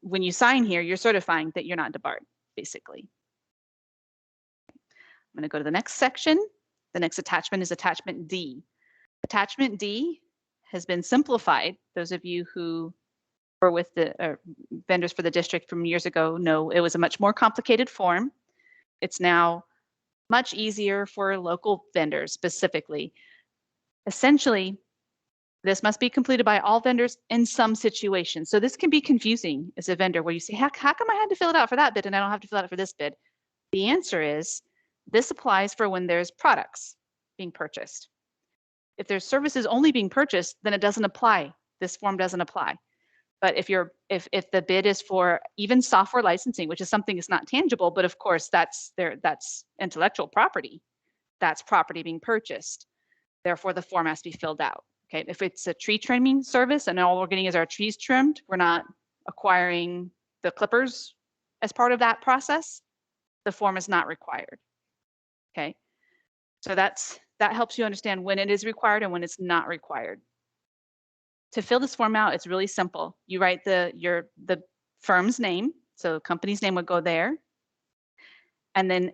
when you sign here, you're certifying that you're not debarred, basically. I'm going to go to the next section. The next attachment is attachment D. Attachment D has been simplified. Those of you who were with the vendors for the district from years ago know it was a much more complicated form. It's now much easier for local vendors specifically. Essentially, this must be completed by all vendors in some situations. So this can be confusing as a vendor where you say, how come I had to fill it out for that bid and I don't have to fill it out for this bid? The answer is this applies for when there's products being purchased. If there's services only being purchased, then it doesn't apply. This form doesn't apply. But if the bid is for even software licensing, which is something that's not tangible, but of course that's intellectual property. That's property being purchased. Therefore, the form has to be filled out. Okay, if it's a tree trimming service and all we're getting is our trees trimmed, we're not acquiring the clippers as part of that process, the form is not required. Okay, so that helps you understand when it is required and when it's not required. To fill this form out, it's really simple. You write the firm's name, so the company's name would go there. And then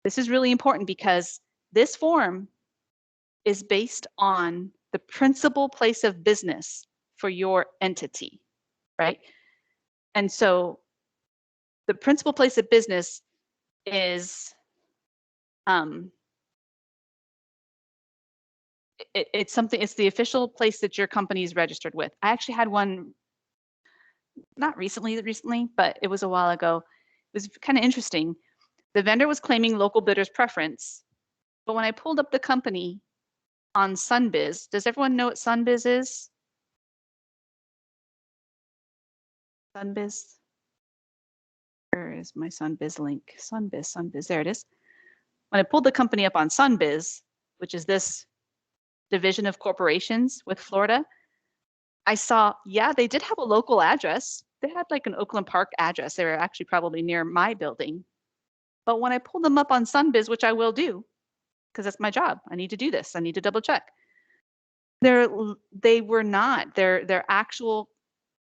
this is really important because this form is based on the principal place of business for your entity, right? And so the principal place of business is it's the official place that your company is registered with. I actually had one, not recently, but it was a while ago. It was kind of interesting. The vendor was claiming local bidder's preference, but when I pulled up the company on Sunbiz, does everyone know what Sunbiz is? Sunbiz. Where is my Sunbiz link? Sunbiz, there it is. When I pulled the company up on Sunbiz, which is this division of corporations with Florida, I saw, yeah, they did have a local address. They had like an Oakland Park address. They were actually probably near my building. But when I pulled them up on Sunbiz, which I will do, because that's my job, I need to do this. I need to double check. They were not. Their actual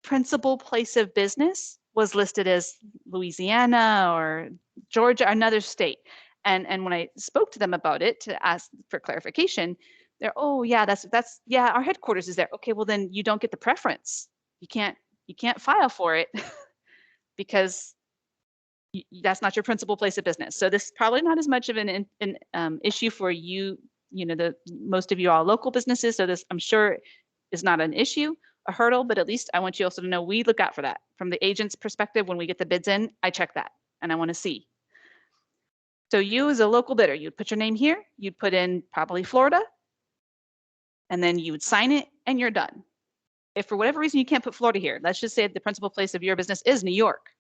principal place of business was listed as Louisiana or Georgia, another state. And when I spoke to them about it to ask for clarification, they're, oh yeah, that's yeah, our headquarters is there. Okay, well then you don't get the preference. You can't file for it because that's not your principal place of business. So this is probably not as much of an issue for you. You know, most of you are local businesses, so this I'm sure is not an issue, a hurdle, but at least I want you also to know we look out for that. From the agent's perspective, when we get the bids in, I check that and I want to see. So you as a local bidder, you'd put your name here, you'd put in probably Florida, and then you would sign it and you're done. If for whatever reason you can't put Florida here, let's just say the principal place of your business is New York.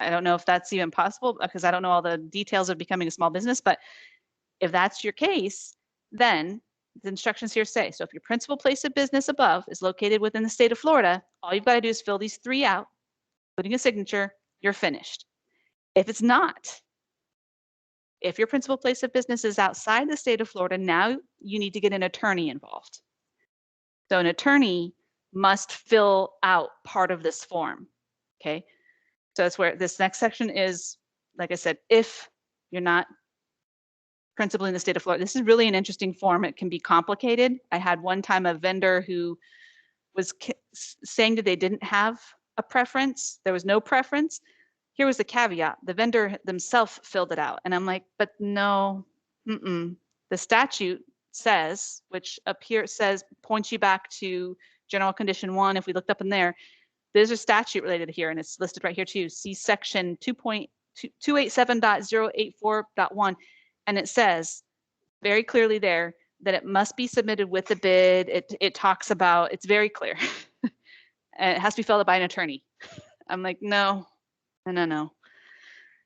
I don't know if that's even possible because I don't know all the details of becoming a small business, but if that's your case, then the instructions here say, so if your principal place of business above is located within the state of Florida, all you've got to do is fill these 3 out, putting a signature, you're finished. If it's not, if your principal place of business is outside the state of Florida, now you need to get an attorney involved. So an attorney must fill out part of this form, okay? So that's where this next section is, like I said, if you're not principally in the state of Florida. This is really an interesting form. It can be complicated. I had one time a vendor who was saying that they didn't have a preference. There was no preference. Here was the caveat. The vendor themselves filled it out. And I'm like, but no, the statute says, which up here says, points you back to general condition 1. If we looked up in there, there's a statute related here, and it's listed right here too. See section 2.287.084.1. And it says very clearly there that it must be submitted with the bid. It talks about, it's very clear. And it has to be filled out by an attorney. I'm like, no.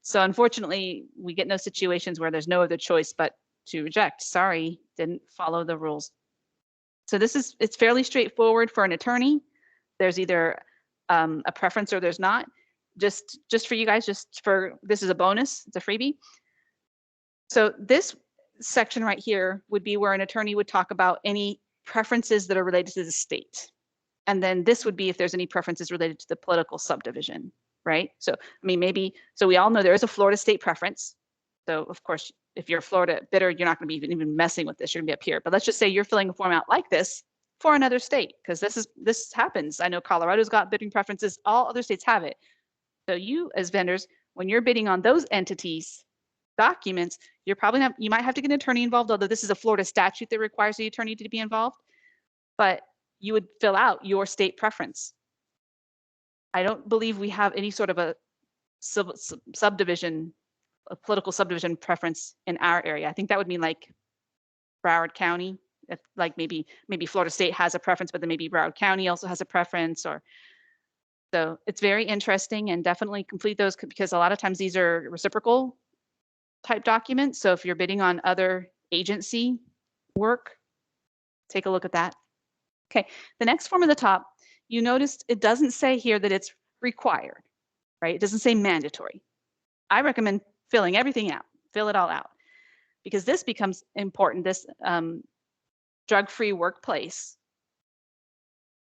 So unfortunately, we get in those situations where there's no other choice but to reject. Sorry, didn't follow the rules. So it's fairly straightforward for an attorney. There's either a preference or there's not. Just for you guys, this is a bonus, it's a freebie. So this section right here would be where an attorney would talk about any preferences that are related to the state. And then this would be if there's any preferences related to the political subdivision, right? So, I mean, so we all know there is a Florida state preference. So of course, if you're a Florida bidder, you're not gonna be even messing with this, you're gonna be up here. But let's just say you're filling a form out like this for another state, because this happens. I know Colorado's got bidding preferences, all other states have it. So you as vendors, when you're bidding on those entities, documents, you might have to get an attorney involved, although this is a Florida statute that requires the attorney to be involved, but you would fill out your state preference. I don't believe we have any sort of a subdivision, a political subdivision preference in our area. I think that would mean like Broward County, if like maybe Florida State has a preference, but then maybe Broward County also has a preference. Or so it's very interesting, and definitely complete those because a lot of times these are reciprocal type documents. So if you're bidding on other agency work, take a look at that. Okay, the next form at the top, you noticed it doesn't say here that it's required, right? It doesn't say mandatory. I recommend filling everything out, fill it all out, because this becomes important, this drug-free workplace.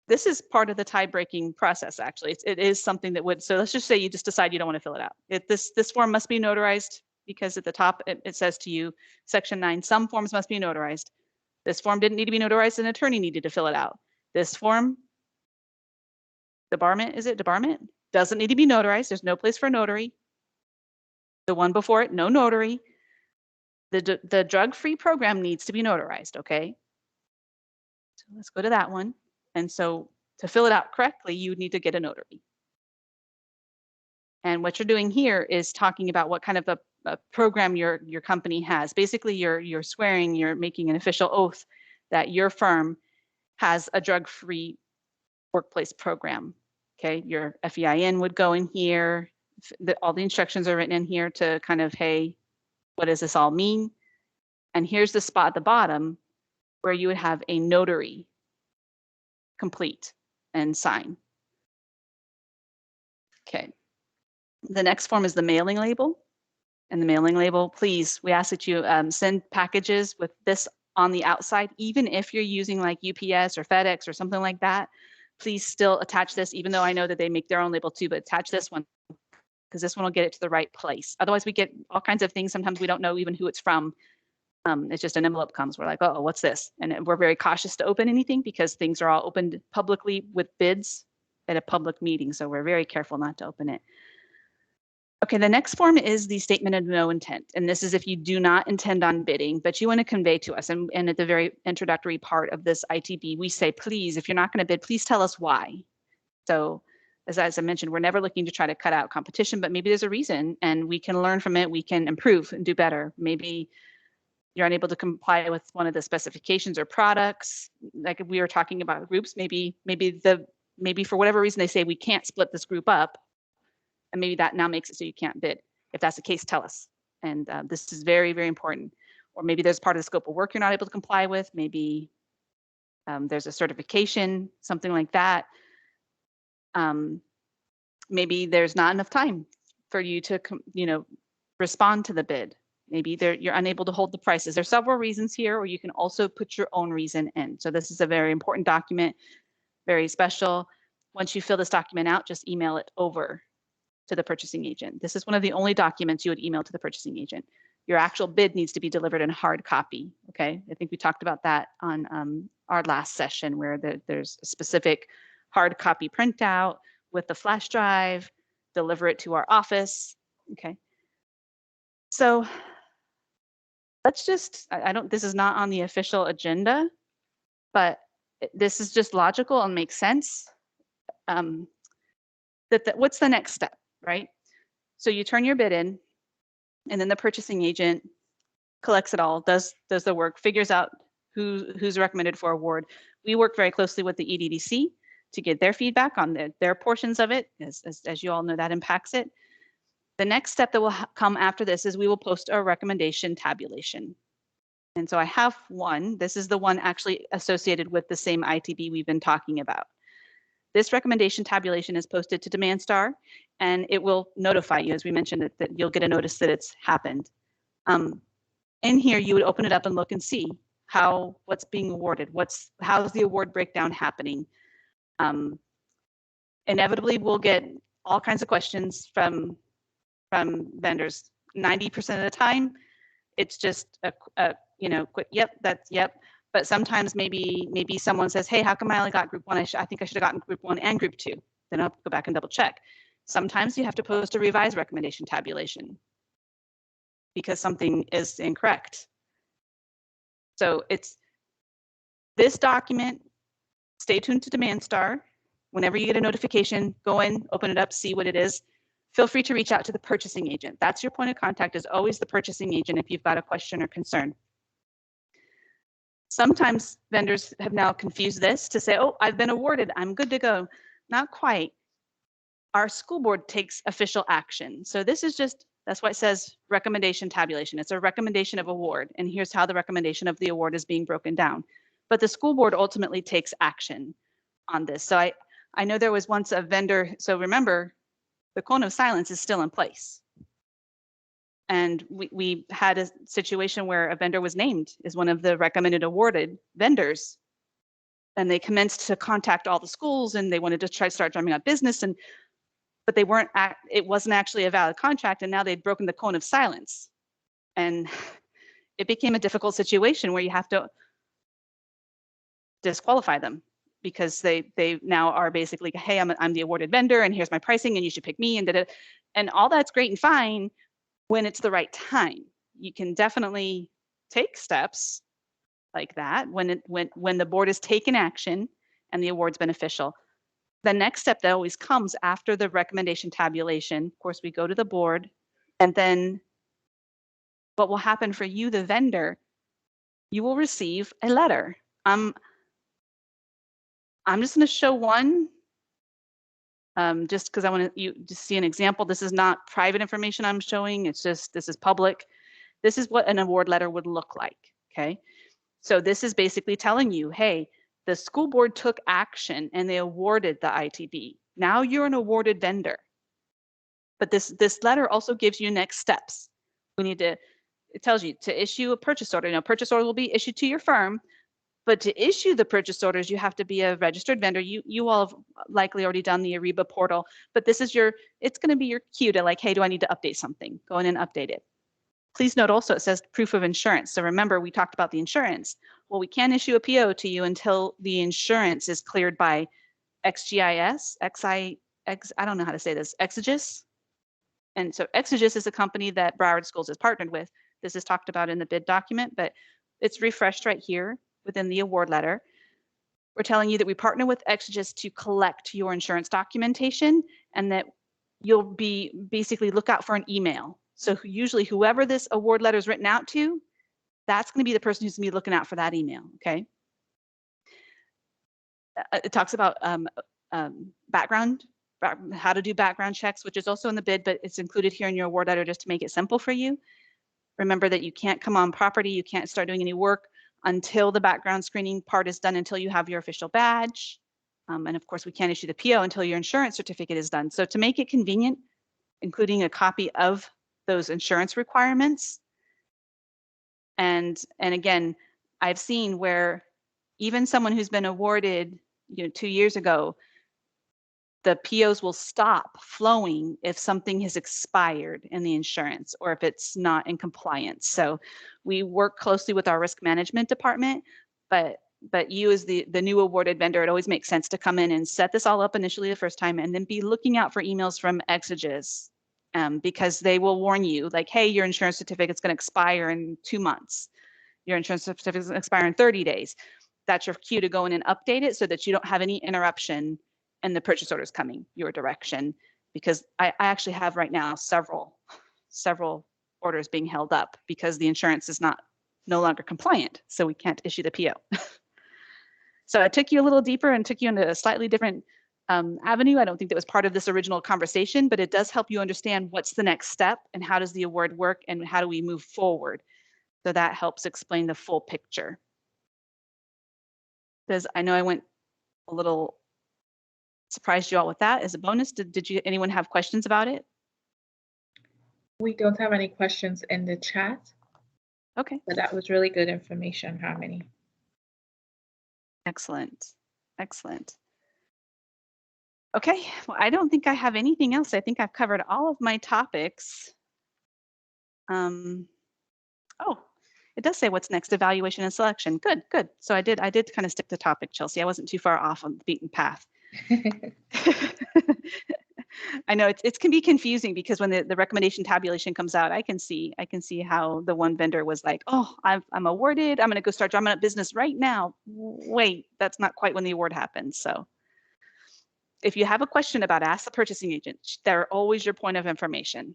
This is part of the tie-breaking process, actually. It is something that would, so let's just say you just decide you don't want to fill it out. This form must be notarized, because at the top it says to you, section 9, some forms must be notarized. This form didn't need to be notarized, an attorney needed to fill it out. This form, debarment? Doesn't need to be notarized, there's no place for a notary. The one before it, no notary. The drug-free program needs to be notarized, okay? So let's go to that one. And so to fill it out correctly, you would need to get a notary. And what you're doing here is talking about what kind of a program your company has. Basically, you're swearing, you're making an official oath that your firm has a drug-free workplace program. Okay, your FEIN would go in here. All the instructions are written in here to kind of, hey, what does this all mean? And here's the spot at the bottom where you would have a notary complete and sign. Okay. The next form is the mailing label. And the mailing label, please, we ask that you send packages with this on the outside, even if you're using like UPS or FedEx or something like that. Please still attach this, even though I know that they make their own label too, but attach this one because this one will get it to the right place. Otherwise, we get all kinds of things. Sometimes we don't know even who it's from. It's just an envelope comes. We're like, oh, what's this? And we're very cautious to open anything because things are all opened publicly with bids at a public meeting. So we're very careful not to open it. Okay, the next form is the statement of no intent. And this is if you do not intend on bidding, but you want to convey to us. And at the very introductory part of this ITB, we say, please, if you're not going to bid, please tell us why. So as I mentioned, we're never looking to try to cut out competition, but maybe there's a reason and we can learn from it. We can improve and do better. Maybe you're unable to comply with one of the specifications or products. Like if we were talking about groups, maybe for whatever reason they say we can't split this group up. And maybe that now makes it so you can't bid. If that's the case, tell us. And this is very, very important. Or maybe there's part of the scope of work you're not able to comply with. Maybe there's a certification, something like that. Maybe there's not enough time for you to, respond to the bid. Maybe you're unable to hold the prices. There's several reasons here, or you can also put your own reason in. So this is a very important document, very special. Once you fill this document out, just email it over to the purchasing agent. This is one of the only documents you would email to the purchasing agent. Your actual bid needs to be delivered in hard copy, okay? I think we talked about that on our last session where there's a specific hard copy printout with the flash drive, deliver it to our office, okay? So let's just, this is not on the official agenda, but this is just logical and makes sense. What's the next step? Right? So you turn your bid in, and then the purchasing agent collects it all, does the work, figures out who's recommended for award. We work very closely with the EDDC to get their feedback on their portions of it. As you all know, that impacts it. The next step that will come after this is we will post a recommendation tabulation. And so I have one. This is the one actually associated with the same ITB we've been talking about. This recommendation tabulation is posted to DemandStar, and it will notify you, as we mentioned, that you'll get a notice that it's happened. In here, you would open it up and look and see what's being awarded, how's the award breakdown happening. Inevitably, we'll get all kinds of questions from vendors. 90% of the time, it's just a quick, yep, that's yep. But sometimes maybe someone says, hey, how come I only got group 1? I think I should have gotten group 1 and group 2. Then I'll go back and double check. Sometimes you have to post a revised recommendation tabulation because something is incorrect. So it's this document. Stay tuned to DemandStar. Whenever you get a notification, go in, open it up, see what it is. Feel free to reach out to the purchasing agent. That's your point of contact, is always the purchasing agent if you've got a question or concern. Sometimes vendors have now confused this to say, oh, I've been awarded, I'm good to go. Not quite. Our school board takes official action. So this is just, that's why it says recommendation tabulation. It's a recommendation of award. And here's how the recommendation of the award is being broken down. But the school board ultimately takes action on this. So I know there was once a vendor, so remember, the cone of silence is still in place. And we had a situation where a vendor was named as one of the recommended awarded vendors. And they commenced to contact all the schools and they wanted to start drumming up business. But they weren't, it wasn't actually a valid contract. And now they'd broken the cone of silence. And it became a difficult situation where you have to disqualify them because they now are basically, hey, I'm the awarded vendor and here's my pricing and you should pick me. And all that's great and fine when it's the right time. You can definitely take steps like that when the board has taken action and the award's beneficial. The next step that always comes after the recommendation tabulation, of course, we go to the board, and then what will happen for you, the vendor, you will receive a letter. I'm just going to show one just because I want you to see an example. This is not private information I'm showing. It's just, this is public. This is what an award letter would look like, okay? So this is basically telling you, hey, the school board took action and they awarded the ITB. Now you're an awarded vendor. But this letter also gives you next steps. We need to, it tells you to issue a purchase order. Now, purchase order will be issued to your firm, but to issue the purchase orders, you have to be a registered vendor. You all have likely already done the Ariba portal, but this is it's going to be your cue to like, hey, do I need to update something? Go in and update it. Please note also it says proof of insurance. So remember, we talked about the insurance. Well, we can't issue a PO to you until the insurance is cleared by XGIS, I don't know how to say this, Exigis. And so Exigis is a company that Broward Schools is partnered with. This is talked about in the bid document, but it's refreshed right here within the award letter. We're telling you that we partner with Exigis to collect your insurance documentation and that you'll be basically look out for an email. So usually whoever this award letter is written out to, that's going to be the person who's going to be looking out for that email, okay? It talks about background, how to do background checks, which is also in the bid, but it's included here in your award letter just to make it simple for you. Remember that you can't come on property, you can't start doing any work until the background screening part is done, until you have your official badge. And of course, we can't issue the PO until your insurance certificate is done. So to make it convenient, including a copy of those insurance requirements. And again, I've seen where even someone who's been awarded 2 years ago, the POs will stop flowing if something has expired in the insurance or if it's not in compliance. So we work closely with our risk management department, but you as the new awarded vendor, it always makes sense to come in and set this all up initially the first time and then be looking out for emails from Exigis because they will warn you like, hey, your insurance certificate's going to expire in 2 months. Your insurance certificate is going to expire in 30 days. That's your cue to go in and update it so that you don't have any interruption and the purchase orders coming your direction, because I actually have right now several orders being held up because the insurance is no longer compliant, so we can't issue the PO. So I took you a little deeper and took you into a slightly different avenue. I don't think that was part of this original conversation, but it does help you understand what's the next step and how does the award work and how do we move forward. So that helps explain the full picture. Because I know I went a little surprised you all with that as a bonus. Did anyone have questions about it? We don't have any questions in the chat. Okay. But that was really good information, Harmony. Excellent. Excellent. Okay. Well, I don't think I have anything else. I think I've covered all of my topics. Oh, it does say what's next, evaluation and selection. Good, good. So I did kind of stick to topic, Chelsea. I wasn't too far off on the beaten path. I know it can be confusing because when the recommendation tabulation comes out, I can see how the one vendor was like, oh, I'm awarded. I'm going to go start drumming up business right now. Wait, that's not quite when the award happens. So if you have a question about ask the purchasing agent, they're always your point of information.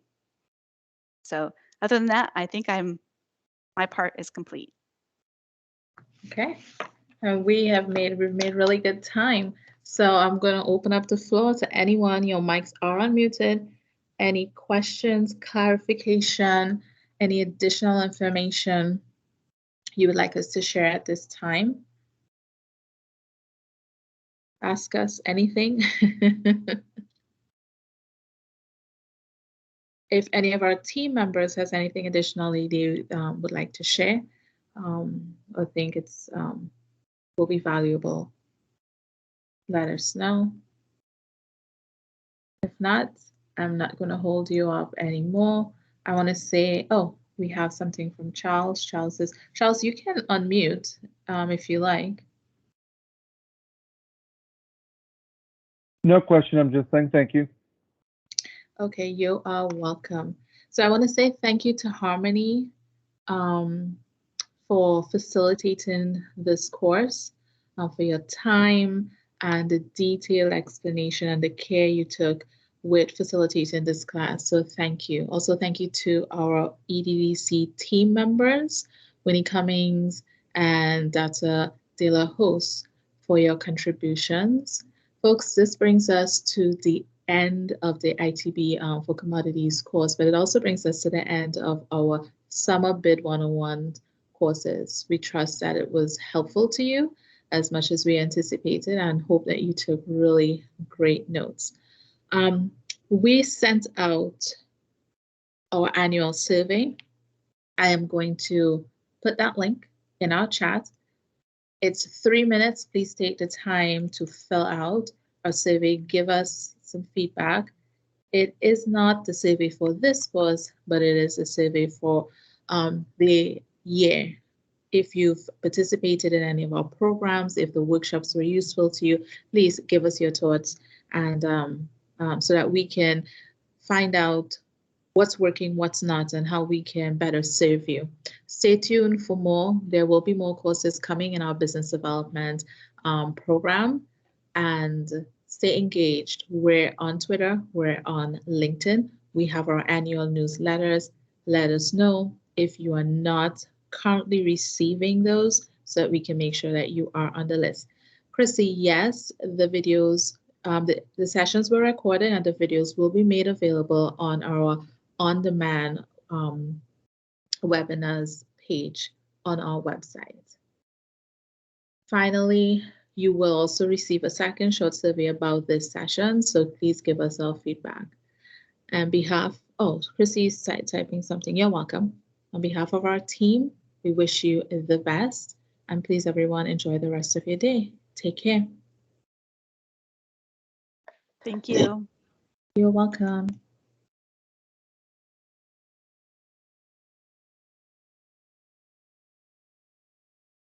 So other than that, I think my part is complete. Okay, and we've made really good time. So I'm going to open up the floor to anyone. Your mics are unmuted. Any questions, clarification, any additional information you would like us to share at this time? Ask us anything. If any of our team members has anything additionally they would like to share, I think it's will be valuable, let us know. If not, I'm not going to hold you up anymore. I want to say, oh, we have something from Charles. Charles says, Charles, you can unmute if you like. No question. I'm just saying thank you. Okay, you are welcome. So I want to say thank you to Harmony for facilitating this course, for your time and the detailed explanation and the care you took with facilitating this class. So thank you. Also, thank you to our EDDC team members, Winnie Cummings and Dr. De La Hoz, for your contributions. Folks, this brings us to the end of the ITB for Commodities course, but it also brings us to the end of our Summer Bid 101 courses. We trust that it was helpful to you as much as we anticipated and hope that you took really great notes. We sent out our annual survey. I am going to put that link in our chat. It's 3 minutes. Please take the time to fill out our survey. Give us some feedback. It is not the survey for this course, but it is a survey for the year. If you've participated in any of our programs, if the workshops were useful to you, please give us your thoughts, and so that we can find out what's working, what's not, and how we can better serve you. Stay tuned for more. There will be more courses coming in our business development program, and stay engaged. We're on Twitter, we're on LinkedIn. We have our annual newsletters. Let us know if you are not currently receiving those so that we can make sure that you are on the list. Chrissy, yes, the videos, the sessions were recorded and the videos will be made available on our on-demand webinars page on our website. Finally, you will also receive a second short survey about this session, so please give us our feedback. On behalf, oh, Chrissy's typing something, you're welcome. On behalf of our team, we wish you the best, and please everyone enjoy the rest of your day. Take care. Thank you. You're welcome.